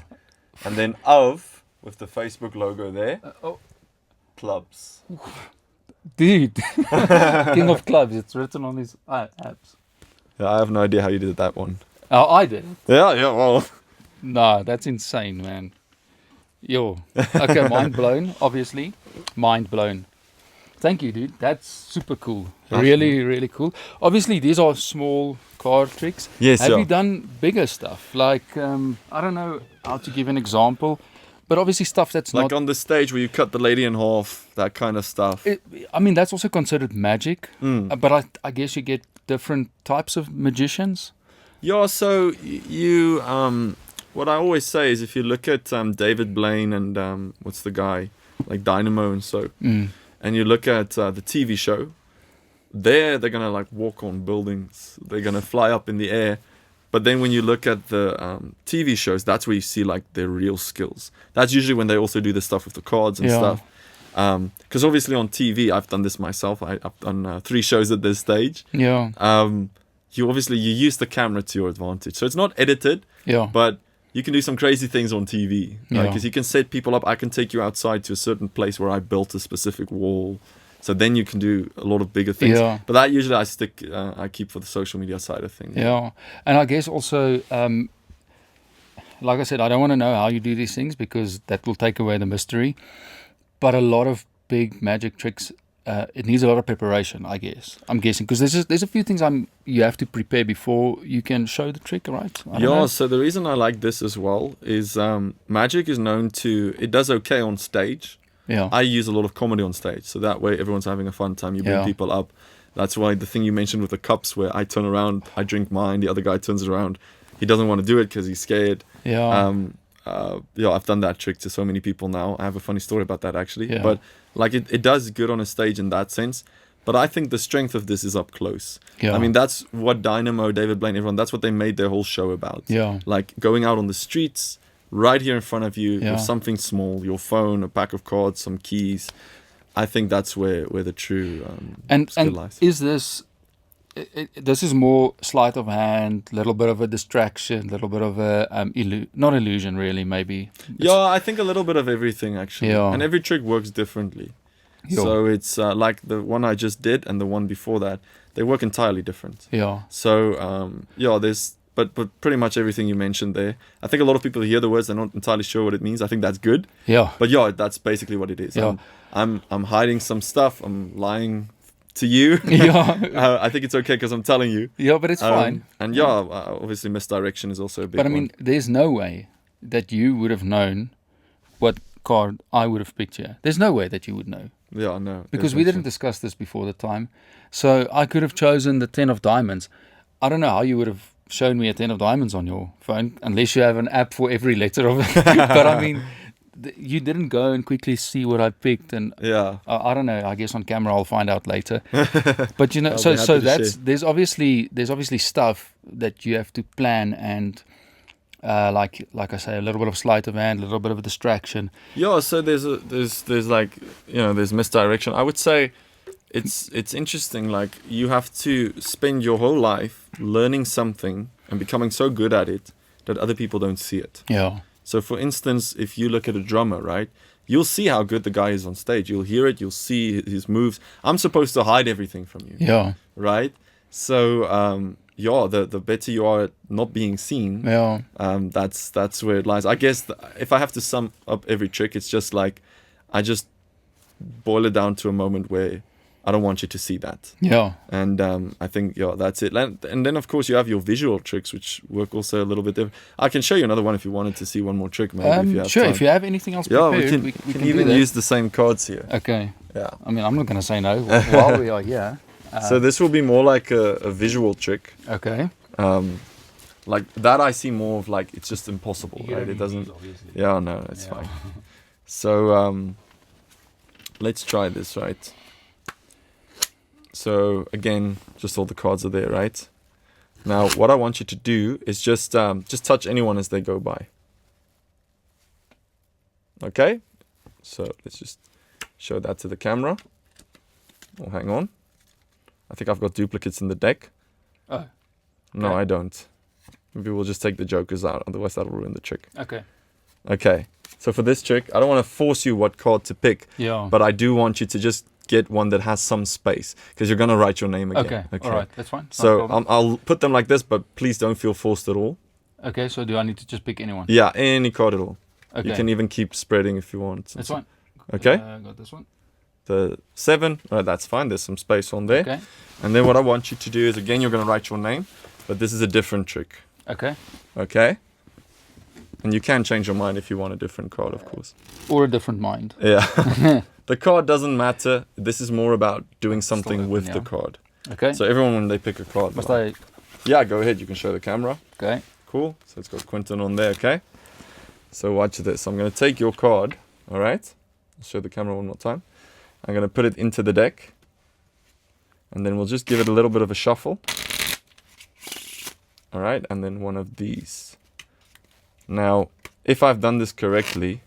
And then of, with the Facebook logo there, Oh, clubs. dude. King of clubs. It's written on these apps. Yeah, I have no idea how you did that one. Oh, I did. Yeah, well. No, that's insane, man. Yo. Okay, mind blown, obviously. Mind blown. Thank you, dude. That's super cool. Really, really cool. Obviously, these are small card tricks. Yes, Have yeah. you done bigger stuff? Like, I don't know how to give an example, but obviously stuff that's Like not... on the stage where you cut the lady in half, that kind of stuff. I mean, that's also considered magic, Mm. but I guess you get different types of magicians. Yeah, so you, what I always say is if you look at David Blaine and what's the guy, like Dynamo and so, and you look at the TV show, they're going to like walk on buildings, they're going to fly up in the air. But then when you look at the TV shows, that's where you see like their real skills. That's usually when they also do the stuff with the cards and Yeah. stuff. Because obviously on TV, I've done this myself. I've done 3 shows at this stage. Yeah, You use the camera to your advantage. So it's not edited, yeah. but you can do some crazy things on TV. Yeah. Because you can set people up. I can take you outside to a certain place where I built a specific wall. So then you can do a lot of bigger things. Yeah. But that usually I keep for the social media side of things. Yeah, and I guess also like I said, I don't want to know how you do these things because that will take away the mystery. But a lot of big magic tricks, it needs a lot of preparation, I guess. I'm guessing because there's a few things you have to prepare before you can show the trick, right? I don't know. So the reason I like this as well is magic is known to, it does okay on stage. Yeah. I use a lot of comedy on stage, so that way everyone's having a fun time. You bring Yeah. people up. That's why the thing you mentioned with the cups, where I turn around, I drink mine, the other guy turns it around. He doesn't want to do it because he's scared. Yeah. I've done that trick to so many people now. I have a funny story about that actually. Yeah. But like it does good on a stage in that sense. But I think the strength of this is up close. Yeah. I mean, that's what Dynamo, David Blaine, everyone, that's what they made their whole show about. Yeah. Like going out on the streets, right here in front of you, Yeah. with something small, your phone, a pack of cards, some keys. I think that's where the true skill And lies. is this... this is more sleight of hand, little bit of a distraction, little bit of a not illusion really, maybe. Yeah, I think a little bit of everything actually. Yeah. And every trick works differently. Yeah. So it's like the one I just did and the one before that, they work entirely different. Yeah. So there's but pretty much everything you mentioned there. I think a lot of people hear the words, they're not entirely sure what it means. I think that's good. Yeah. But yeah, that's basically what it is. Yeah. I'm hiding some stuff. I'm lying to you. Yeah. I think it's okay because I'm telling you. Yeah, but it's fine. And obviously misdirection is also a big But I one. mean, there's no way that you would have known what card I would have picked here. There's no way that you would know. Yeah, no. Because we didn't discuss this before the time. So I could have chosen the 10 of diamonds. I don't know how you would have shown me a 10 of diamonds on your phone, unless you have an app for every letter of it. But I mean, you didn't go and quickly see what I picked. And Yeah. I don't know. I guess on camera I'll find out later. But I'll be so happy to that's share. there's obviously stuff that you have to plan and like I say, a little bit of sleight of hand, a little bit of a distraction. Yeah, so there's like, there's misdirection. I would say it's interesting, like you have to spend your whole life learning something and becoming so good at it that other people don't see it. Yeah. So for instance, if you look at a drummer, right, you'll see how good the guy is on stage. You'll hear it, you'll see his moves. I'm supposed to hide everything from you. Yeah. Right? So the better you are at not being seen, Yeah. that's where it lies. I guess if I have to sum up every trick, it's just like I just boil it down to a moment where I don't want you to see that. Yeah. And I think that's it. And then of course you have your visual tricks, which work also a little bit different. I can show you another one if you wanted to see one more trick, maybe if you have sure. time. If you have anything else Yeah, prepared, we we can do even that. use the same cards here. Okay. Yeah. I mean, I'm not going to say no while we are here. So this will be more like a visual trick. Okay. Like that I see more of like it's just impossible, right? It doesn't. Yeah, no, it's fine. So let's try this, right? So again, just all the cards are there, right? Now, what I want you to do is just touch anyone as they go by. Okay? So let's just show that to the camera. Oh, hang on. I think I've got duplicates in the deck. Oh. No, Okay. I don't. Maybe we'll just take the jokers out, otherwise that'll ruin the trick. Okay. Okay. So for this trick, I don't want to force you what card to pick, Yeah. but I do want you to just get one that has some space, because you're going to write your name again. Okay. All right. That's fine. No So problem. I'll put them like this, but please don't feel forced at all. Okay. So do I need to just pick anyone? Yeah, any card at all. Okay. You can even keep spreading if you want. That's fine. Okay. Got this one. The 7, that's fine. There's some space on there. Okay. And then what I want you to do is, again, you're going to write your name, but this is a different trick. Okay. Okay? And you can change your mind if you want a different card, of course. Or a different mind. Yeah. The card doesn't matter. This is more about doing something open, with yeah. the card. Okay. So everyone, when they pick a card... Must like- Yeah, go ahead. You can show the camera. Okay. Cool. So it's got Quintin on there, okay? So watch this. I'm going to take your card, all right? I'll show the camera one more time. I'm going to put it into the deck. And then we'll just give it a little bit of a shuffle. All right, and then one of these. Now, if I've done this correctly,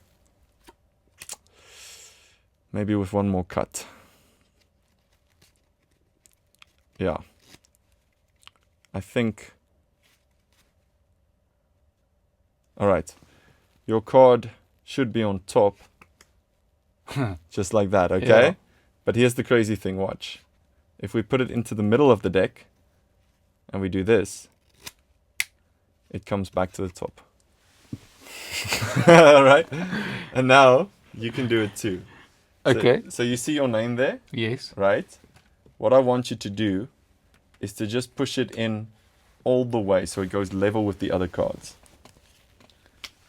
maybe with one more cut. Yeah. I think... All right. Your card should be on top. Just like that, okay? Yeah. But here's the crazy thing, watch. If we put it into the middle of the deck, and we do this, it comes back to the top. Right? And now you can do it too. Okay. So you see your name there, Yes. right? What I want you to do is to just push it in all the way so it goes level with the other cards.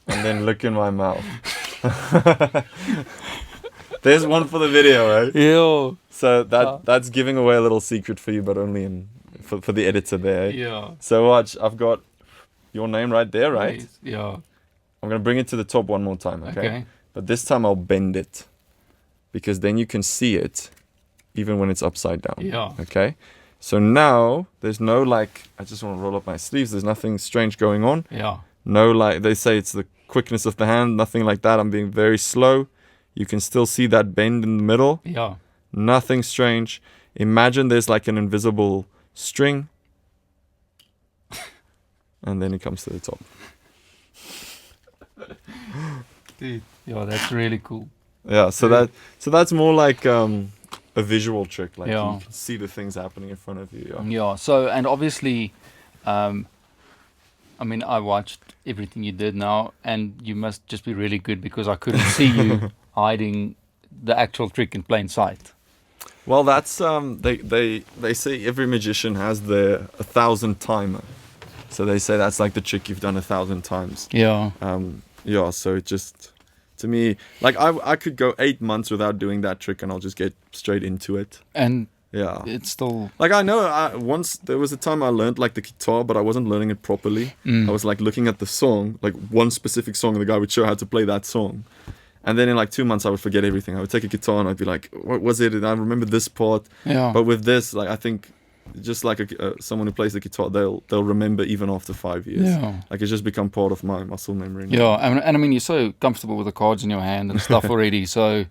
And then look in my mouth. There's one for the video, right? Yeah. So that's giving away a little secret for you, but only for the editor there. Yeah. So watch, I've got your name right there, right? Yes. Yeah. I'm going to bring it to the top one more time, okay? Okay. But this time I'll bend it, because then you can see it even when it's upside down. Yeah. Okay? So now there's no like, I just want to roll up my sleeves. There's nothing strange going on. Yeah. No, like they say it's the quickness of the hand, nothing like that. I'm being very slow. You can still see that bend in the middle. Yeah. Nothing strange. Imagine there's like an invisible string. And then it comes to the top. Dude. Yeah, that's really cool. Yeah, so that's more like a visual trick. Like Yeah. you can see the things happening in front of you. Yeah. Yeah. So, and obviously, I mean, I watched everything you did now, and you must just be really good, because I couldn't see you hiding the actual trick in plain sight. Well, that's they say every magician has their 1,000 timer. So they say that's like the trick you've done 1,000 times. Yeah. Yeah, so it just, to me, like I could go 8 months without doing that trick and I'll just get straight into it. And Yeah. it's still. Like I know once there was a time I learned like the guitar, but I wasn't learning it properly. I was like looking at the song, like one specific song, and the guy would show how to play that song. And then in like 2 months I would forget everything. I would take a guitar and I'd be like, what was it? And I remember this part. Yeah. But with this, like I think just like someone who plays the guitar, they'll remember even after 5 years. Yeah. Like it's just become part of my muscle memory now. Yeah, and I mean, you're so comfortable with the cards in your hand and stuff already. So,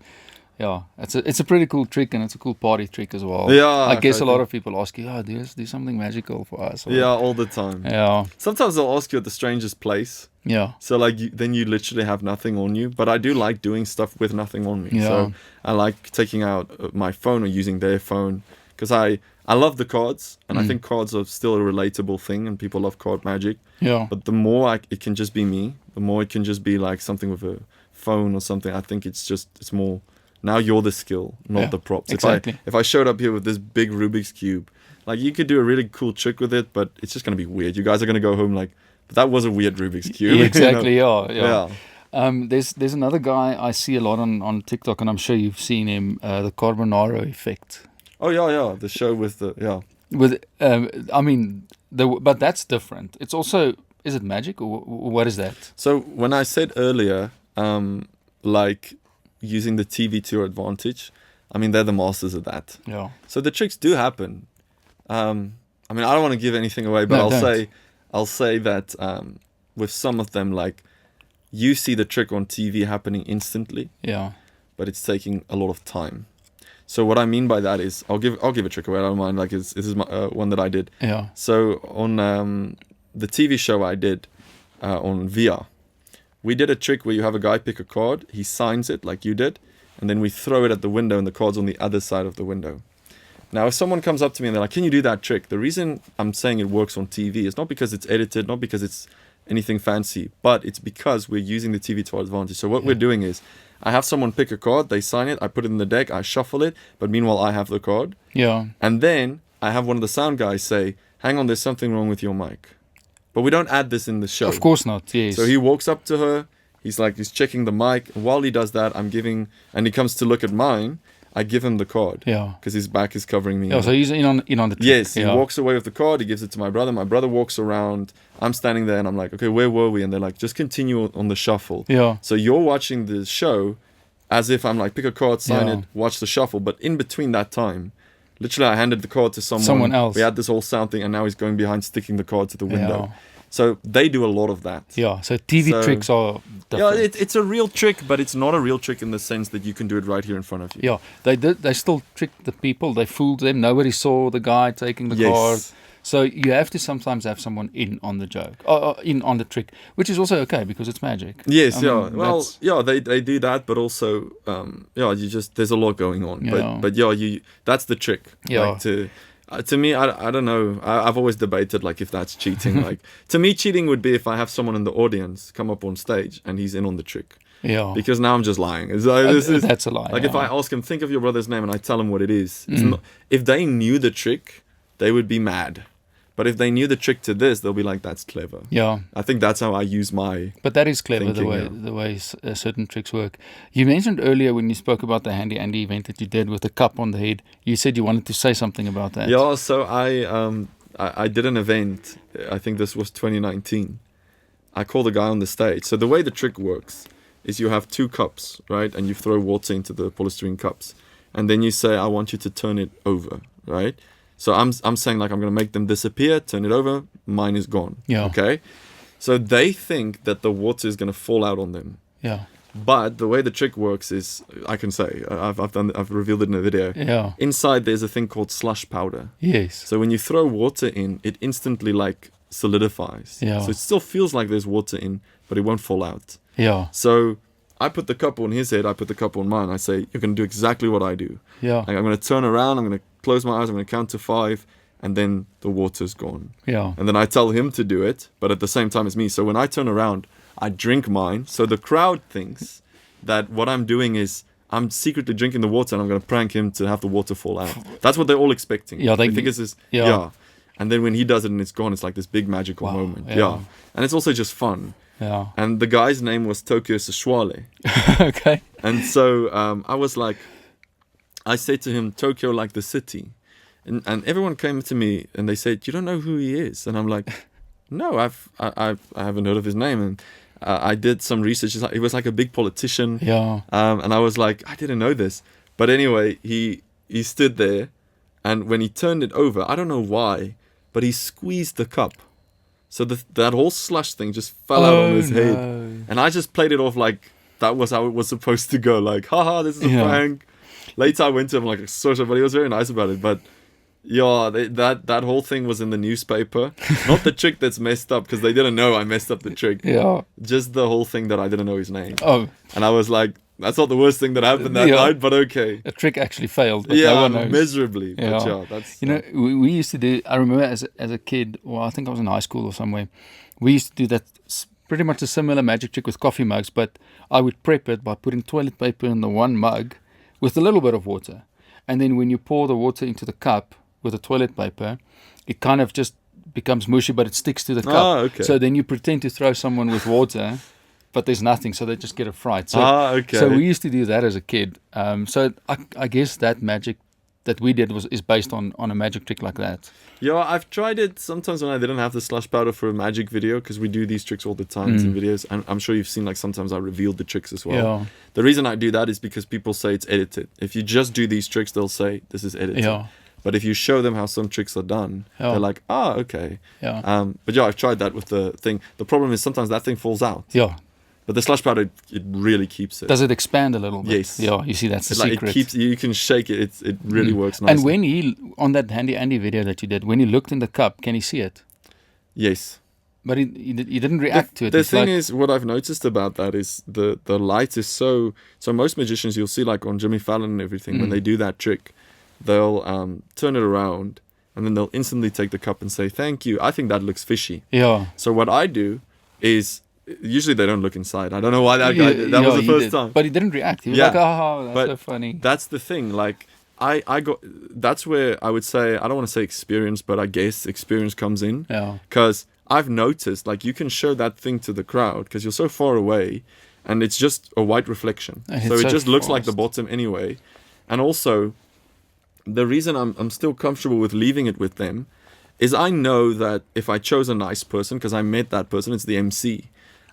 yeah, it's a pretty cool trick, and it's a cool party trick as well. Yeah, I guess I a lot think- of people ask you, do something magical for us. Or, Yeah, all the time. Yeah. Sometimes they'll ask you at the strangest place. Yeah. So like then you literally have nothing on you. But I do like doing stuff with nothing on me. Yeah. So I like taking out my phone or using their phone, because I love the cards, and I think cards are still a relatable thing, and people love card magic. Yeah. But the more it can just be me, the more it can just be like something with a phone or something. I think it's more, now you're the skill, not Yeah, the props. exactly. If I showed up here with this big Rubik's Cube, like you could do a really cool trick with it, but it's just going to be weird. You guys are going to go home like, but that was a weird Rubik's Cube. Yeah, you exactly. know? Yeah. Yeah. There's another guy I see a lot on TikTok, and I'm sure you've seen him. The Carbonaro effect. Oh, yeah. The show with the, yeah. With I mean, but that's different. It's also, is it magic, or what is that? So when I said earlier, like using the TV to your advantage, I mean, they're the masters of that. Yeah. So the tricks do happen. I mean, I don't want to give anything away, but No, I'll say that with some of them, like you see the trick on TV happening instantly, Yeah. but it's taking a lot of time. So what I mean by that is, I'll give a trick away. I don't mind. Like this is my one that I did. Yeah. So on the TV show I did on VR, we did a trick where you have a guy pick a card, he signs it like you did, and then we throw it at the window, and the card's on the other side of the window. Now, if someone comes up to me and they're like, "Can you do that trick?" The reason I'm saying it works on TV is not because it's edited, not because it's anything fancy, but it's because we're using the TV to our advantage. So what we're doing is, I have someone pick a card, they sign it, I put it in the deck, I shuffle it, but meanwhile I have the card. Yeah. And then I have one of the sound guys say, "Hang on, there's something wrong with your mic." But we don't add this in the show. Of course not. Yes. So he walks up to her, he's checking the mic, and while he does that, and he comes to look at mine, I give him the card. Yeah. Because his back is covering me. Yeah. So he's in on the trick. Yes, he Yeah. walks away with the card, he gives it to my brother. My brother walks around, I'm standing there, and I'm like, "Okay, where were we?" And they're like, "Just continue on the shuffle." Yeah. So you're watching the show as if I'm like, pick a card, sign Yeah. it, watch the shuffle. But in between that time, literally I handed the card to Someone else. We had this whole sound thing, and now he's going behind sticking the card to the window. Yeah. So they do a lot of that. Yeah. So TV So- tricks are different. Yeah, it's a real trick, but it's not a real trick in the sense that you can do it right here in front of you. Yeah, they still tricked the people. They fooled them. Nobody saw the guy taking the Yes. card. So you have to sometimes have someone in on the joke, in on the trick, which is also okay because it's magic. Yes, I yeah. mean, Well, that's- yeah, they do that, but also, there's a lot going on. Yeah. But that's the trick. Yeah. Like To me, I don't know. I've always debated like if that's cheating. Like to me, cheating would be if I have someone in the audience come up on stage and he's in on the trick. Yeah. Because now I'm just lying. It's like, That's a lie. Like yeah. if I ask him, think of your brother's name, and I tell him what it is. It's not, if they knew the trick, they would be mad. But if they knew the trick to this, they'll be like, "That's clever." Yeah. I think that's how I use my. But that is clever, thinking, the way certain tricks work. You mentioned earlier when you spoke about the Handy Andy event that you did with the cup on the head, you said you wanted to say something about that. Yeah, so I did an event. I think this was 2019. I called a guy on the stage. So the way the trick works is you have 2 cups, right? And you throw water into the polystyrene cups. And then you say, I want you to turn it over, right? So I'm saying like I'm going to make them disappear, turn it over, mine is gone. Yeah. Okay? So they think that the water is going to fall out on them. Yeah. But the way the trick works is, I can say, I've revealed it in a video. Yeah. Inside there's a thing called slush powder. Yes. So when you throw water in, it instantly like solidifies. Yeah. So it still feels like there's water in, but it won't fall out. Yeah. So I put the cup on his head, I put the cup on mine. I say, you're going to do exactly what I do. Yeah. Like, I'm going to turn around, I'm going to close my eyes, I'm going to count to 5, and then the water's gone. Yeah. And then I tell him to do it, but at the same time as me. So when I turn around, I drink mine. So the crowd thinks that what I'm doing is I'm secretly drinking the water and I'm going to prank him to have the water fall out. That's what they're all expecting. Yeah, they think it's this. yeah. Yeah. And then when he does it and it's gone, it's like this big magical Wow, moment. yeah. Yeah. And it's also just fun. Yeah. And the guy's name was Tokyo Sashwale. Okay. And so I was like, I said to him, Tokyo like the city. And everyone came to me and they said, you don't know who he is? And I'm like, no, I haven't heard of his name. And I did some research. He was like a big politician. Yeah. And I was like, I didn't know this. But anyway, he stood there. And when he turned it over, I don't know why, but he squeezed the cup. So that whole slush thing just fell out on his head. And I just played it off like that was how it was supposed to go. Like, haha, this is a prank. Later I went to him like, social, but he was very nice about it. But yeah, that whole thing was in the newspaper. Not the trick that's messed up, because they didn't know I messed up the trick. Yeah. Just the whole thing that I didn't know his name. Oh. And I was like, that's not the worst thing that happened that night, but okay. A trick actually failed, but no one knows. Miserably. Yeah. But yeah, that's... You know, we used to do, I remember as a kid, well, I think I was in high school or somewhere, we used to do that pretty much a similar magic trick with coffee mugs, but I would prep it by putting toilet paper in the one mug with a little bit of water. And then when you pour the water into the cup with the toilet paper, it kind of just becomes mushy, but it sticks to the cup. Ah, okay. So then you pretend to throw someone with water, but there's nothing, so they just get a fright. So, okay. So we used to do that as a kid. So I guess that magic that we did is based on a magic trick like that. Yeah, I've tried it sometimes when I didn't have the slush powder for a magic video, because we do these tricks all the time in videos. And I'm sure you've seen like sometimes I revealed the tricks as well. Yeah. The reason I do that is because people say it's edited. If you just do these tricks, they'll say this is edited. Yeah. But if you show them how some tricks are done, they're like, okay. Yeah. But yeah, I've tried that with the thing. The problem is sometimes that thing falls out. Yeah. But the slush powder, it really keeps it. Does it expand a little bit? Yes. Yeah, you see, that's the secret. It keeps, you can shake it. It really works nicely. And when he, on that Handy Andy video that you did, when he looked in the cup, can he see it? Yes. But he didn't react to it. The It's thing like, is, what I've noticed about that is the light is so most magicians you'll see like on Jimmy Fallon and everything, when they do that trick, they'll turn it around and then they'll instantly take the cup and say, thank you. I think that looks fishy. Yeah. So what I do is, usually they don't look inside. I don't know why that guy did. That was the first time. But he didn't react. He was like, oh, that's so funny. That's the thing. Like, I got, that's where I would say, I don't want to say experience, but I guess experience comes in. Yeah. Because I've noticed, like, you can show that thing to the crowd because you're so far away and it's just a white reflection. So it just looks like the bottom anyway. And also, the reason I'm still comfortable with leaving it with them is I know that if I chose a nice person, because I met that person, it's the MC,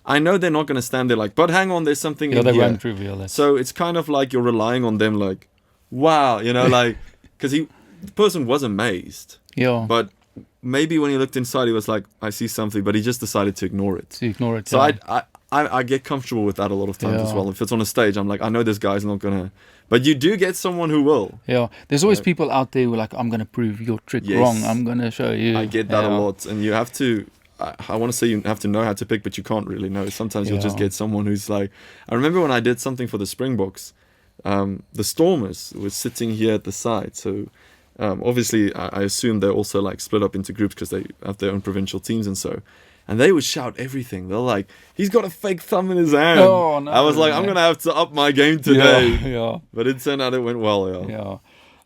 I know they're not going to stand there like, but hang on, there's something in here. They won't reveal that. So it's kind of like you're relying on them like, wow, you know, like, because the person was amazed. Yeah. But maybe when he looked inside, he was like, I see something, but he just decided to ignore it. So I get comfortable with that a lot of times as well. If it's on a stage, I'm like, I know this guy's not going to, but you do get someone who will. Yeah. There's always people out there who are like, I'm going to prove your trick wrong. I'm going to show you. I get that a lot. And you have to, I want to say you have to know how to pick, but you can't really know. Sometimes you'll just get someone who's like, I remember when I did something for the Springboks, the Stormers was sitting here at the side. So Obviously, I assume they're also like split up into groups because they have their own provincial teams and so. And they would shout everything. They're like, he's got a fake thumb in his hand. Oh, no, I was like, I'm going to have to up my game today. Yeah. But it turned out it went well, yeah. Yeah.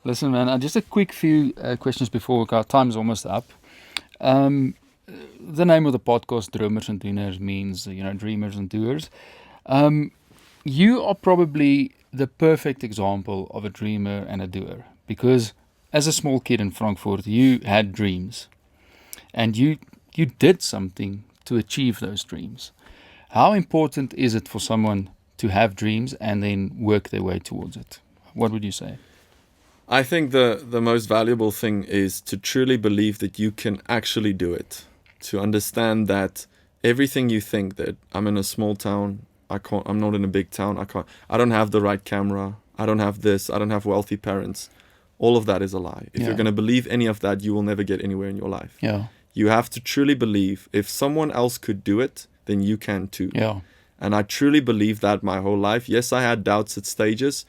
Listen, man, just a quick few questions before our time's almost up. The name of the podcast, Dromers and Doeners, means, dreamers and doers. You are probably the perfect example of a dreamer and a doer, because as a small kid in Frankfurt, you had dreams and you did something to achieve those dreams. How important is it for someone to have dreams and then work their way towards it? What would you say? I think the most valuable thing is to truly believe that you can actually do it. To understand that everything you think that I'm in a small town, I'm not in a big town, I don't have the right camera, I don't have this, I don't have wealthy parents. All of that is a lie. If you're going to believe any of that, you will never get anywhere in your life. Yeah. You have to truly believe if someone else could do it, then you can too. Yeah. And I truly believe that my whole life. Yes, I had doubts at stages,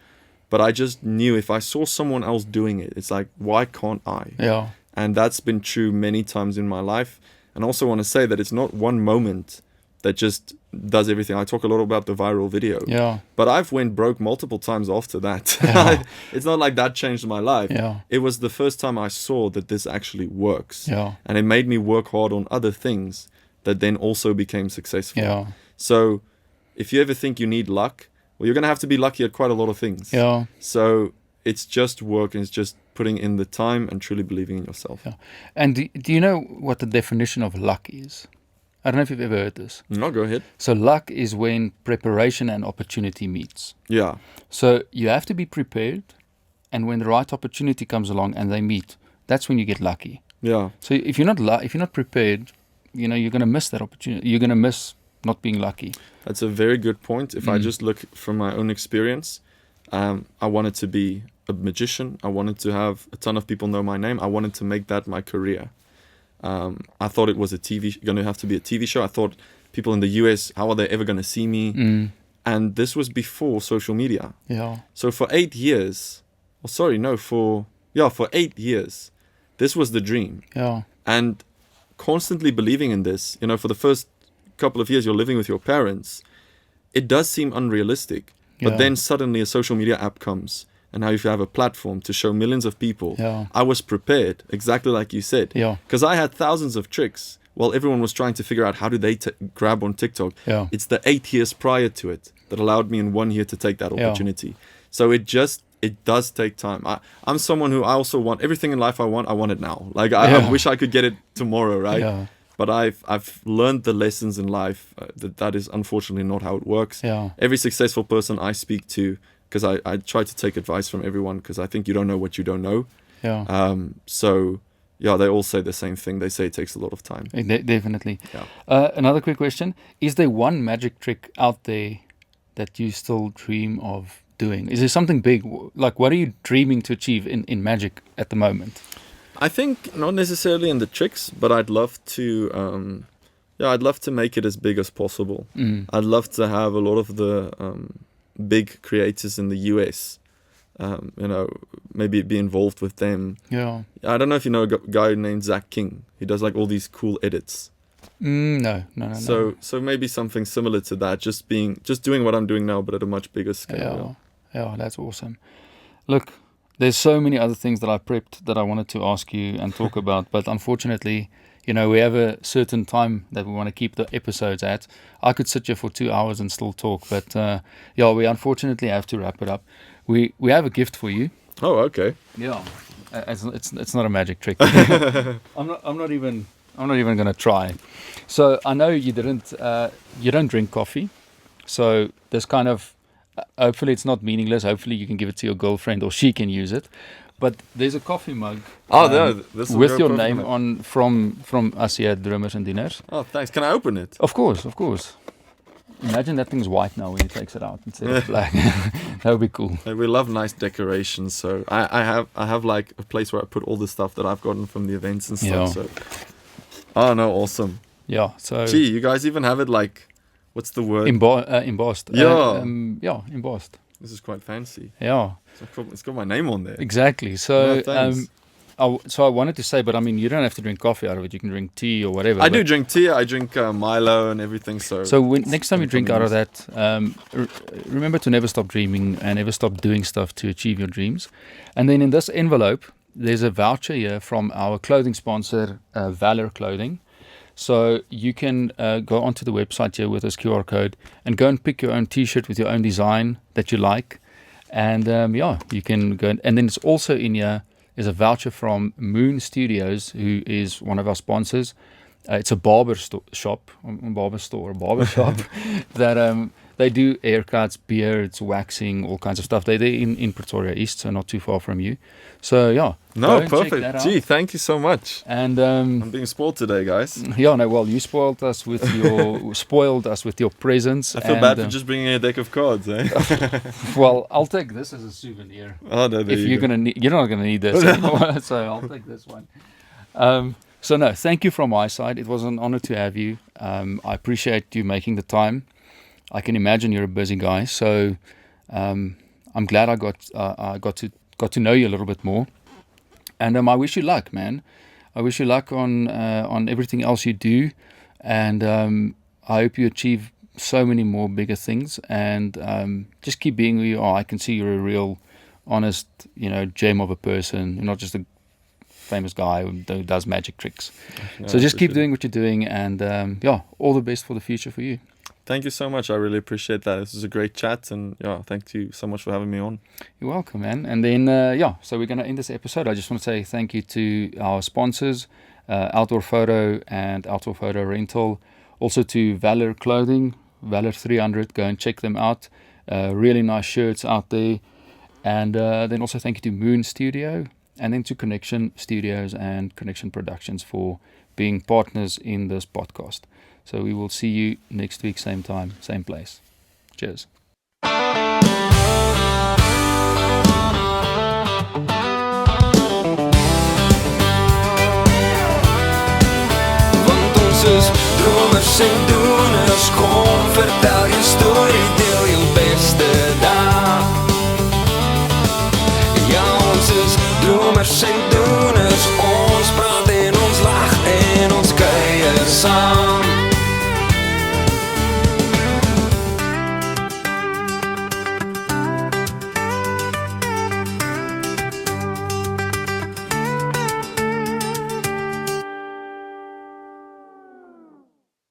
but I just knew if I saw someone else doing it, it's like, why can't I? Yeah. And that's been true many times in my life. And I also want to say that it's not one moment that just does everything. I talk a lot about the viral video. Yeah. But I've went broke multiple times after that. Yeah. It's not like that changed my life. Yeah. It was the first time I saw that this actually works. Yeah. And it made me work hard on other things that then also became successful. Yeah. So if you ever think you need luck, well, you're going to have to be lucky at quite a lot of things. Yeah. So it's just work, and it's just putting in the time and truly believing in yourself. Yeah. And do you know what the definition of luck is? I don't know if you've ever heard this. No, go ahead. So luck is when preparation and opportunity meets. Yeah. So you have to be prepared, and when the right opportunity comes along and they meet, that's when you get lucky. Yeah. So if you're not prepared, you're going to miss that opportunity. You're going to miss not being lucky. That's a very good point. If I just look from my own experience, I wanted to be a magician. I wanted to have a ton of people know my name. I wanted to make that my career. I thought it was going to have to be a TV show. I thought people in the US, how are they ever going to see me? And this was before social media. Yeah. So for 8 years, for 8 years, this was the dream. Yeah. And constantly believing in this, for the first couple of years you're living with your parents, it does seem unrealistic. But then suddenly a social media app comes, and now if you have a platform to show millions of people, I was prepared, exactly like you said. Because I had thousands of tricks while everyone was trying to figure out how do they grab on TikTok. It's the 8 years prior to it that allowed me in 1 year to take that opportunity. So it does take time. I'm someone who I also want everything in life I want it now. Like I wish I could get it tomorrow, right? Yeah. But I've learned the lessons in life that is unfortunately not how it works. Yeah. Every successful person I speak to, because I try to take advice from everyone, because I think you don't know what you don't know. Yeah. They all say the same thing. They say it takes a lot of time. Definitely. Yeah. Another quick question. Is there one magic trick out there that you still dream of doing? Is there something big? Like, what are you dreaming to achieve in magic at the moment? I think not necessarily in the tricks, but I'd love to make it as big as possible. I'd love to have a lot of the big creators in the US, maybe be involved with them. Yeah. I don't know if you know a guy named Zach King. He does like all these cool edits. No. So maybe something similar to that, just doing what I'm doing now, but at a much bigger scale. Yeah, that's awesome. Look, there's so many other things that I prepped that I wanted to ask you and talk about, but unfortunately, we have a certain time that we want to keep the episodes at. I could sit here for 2 hours and still talk, but we unfortunately have to wrap it up. We have a gift for you. Oh, okay. Yeah, it's not a magic trick. I'm not even going to try. So I know you don't drink coffee, so this kind of. Hopefully it's not meaningless. Hopefully you can give it to your girlfriend or she can use it. But there's a coffee mug this with your name on from us here at Dromers and Doeners. Oh, thanks. Can I open it? Of course. Imagine that thing's white now when he takes it out instead of black. That would be cool. We love nice decorations, so I have like a place where I put all the stuff that I've gotten from the events and stuff. So, awesome. Yeah. So. Gee, you guys even have it like. What's the word? Embossed. Embossed. This is quite fancy. Yeah. It's got my name on there. Exactly. So, So I wanted to say, but I mean, you don't have to drink coffee out of it. You can drink tea or whatever. I do drink tea. I drink Milo and everything. So Next time you drink out of that, remember to never stop dreaming and never stop doing stuff to achieve your dreams. And then in this envelope, there's a voucher here from our clothing sponsor, Valor Clothing. So you can go onto the website here with this QR code and go and pick your own T-shirt with your own design that you like. And you can go. And then it's also in here is a voucher from Moon Studios, who is one of our sponsors. It's a barber shop that they do haircuts, beards, waxing, all kinds of stuff. They're in Pretoria East, so not too far from you. So no, go and check perfect. that out. Gee, thank you so much. And I'm being spoiled today, guys. Yeah, no, well, you spoiled us with your presence. I feel bad for just bringing a deck of cards, eh? Well, I'll take this as a souvenir. Oh, no, there If you go. you're not gonna need this anymore, so I'll take this one. So no, thank you from my side. It was an honor to have you. I appreciate you making the time. I can imagine you're a busy guy, so I'm glad I got to know you a little bit more. And I wish you luck, man. I wish you luck on everything else you do, and I hope you achieve so many more bigger things. And just keep being who you are. I can see you're a real, honest, gem of a person. You're not just a famous guy who does magic tricks. No, so just keep doing what you're doing, and all the best for the future for you. Thank you so much. I really appreciate that. This was a great chat, and thank you so much for having me on. You're welcome, man. And then so we're going to end this episode. I just want to say thank you to our sponsors, Outdoor Photo and Outdoor Photo Rental, also to Valor Clothing, Valor 300. Go and check them out. Really nice shirts out there. And then also thank you to Moon Studio, and then to Connection Studios and Connection Productions for being partners in this podcast. So we will see you next week, same time, same place. Cheers. Want ons is dromers en doeners. Kom, vertel je story, deel je beste dag. Ja, ons is dromers en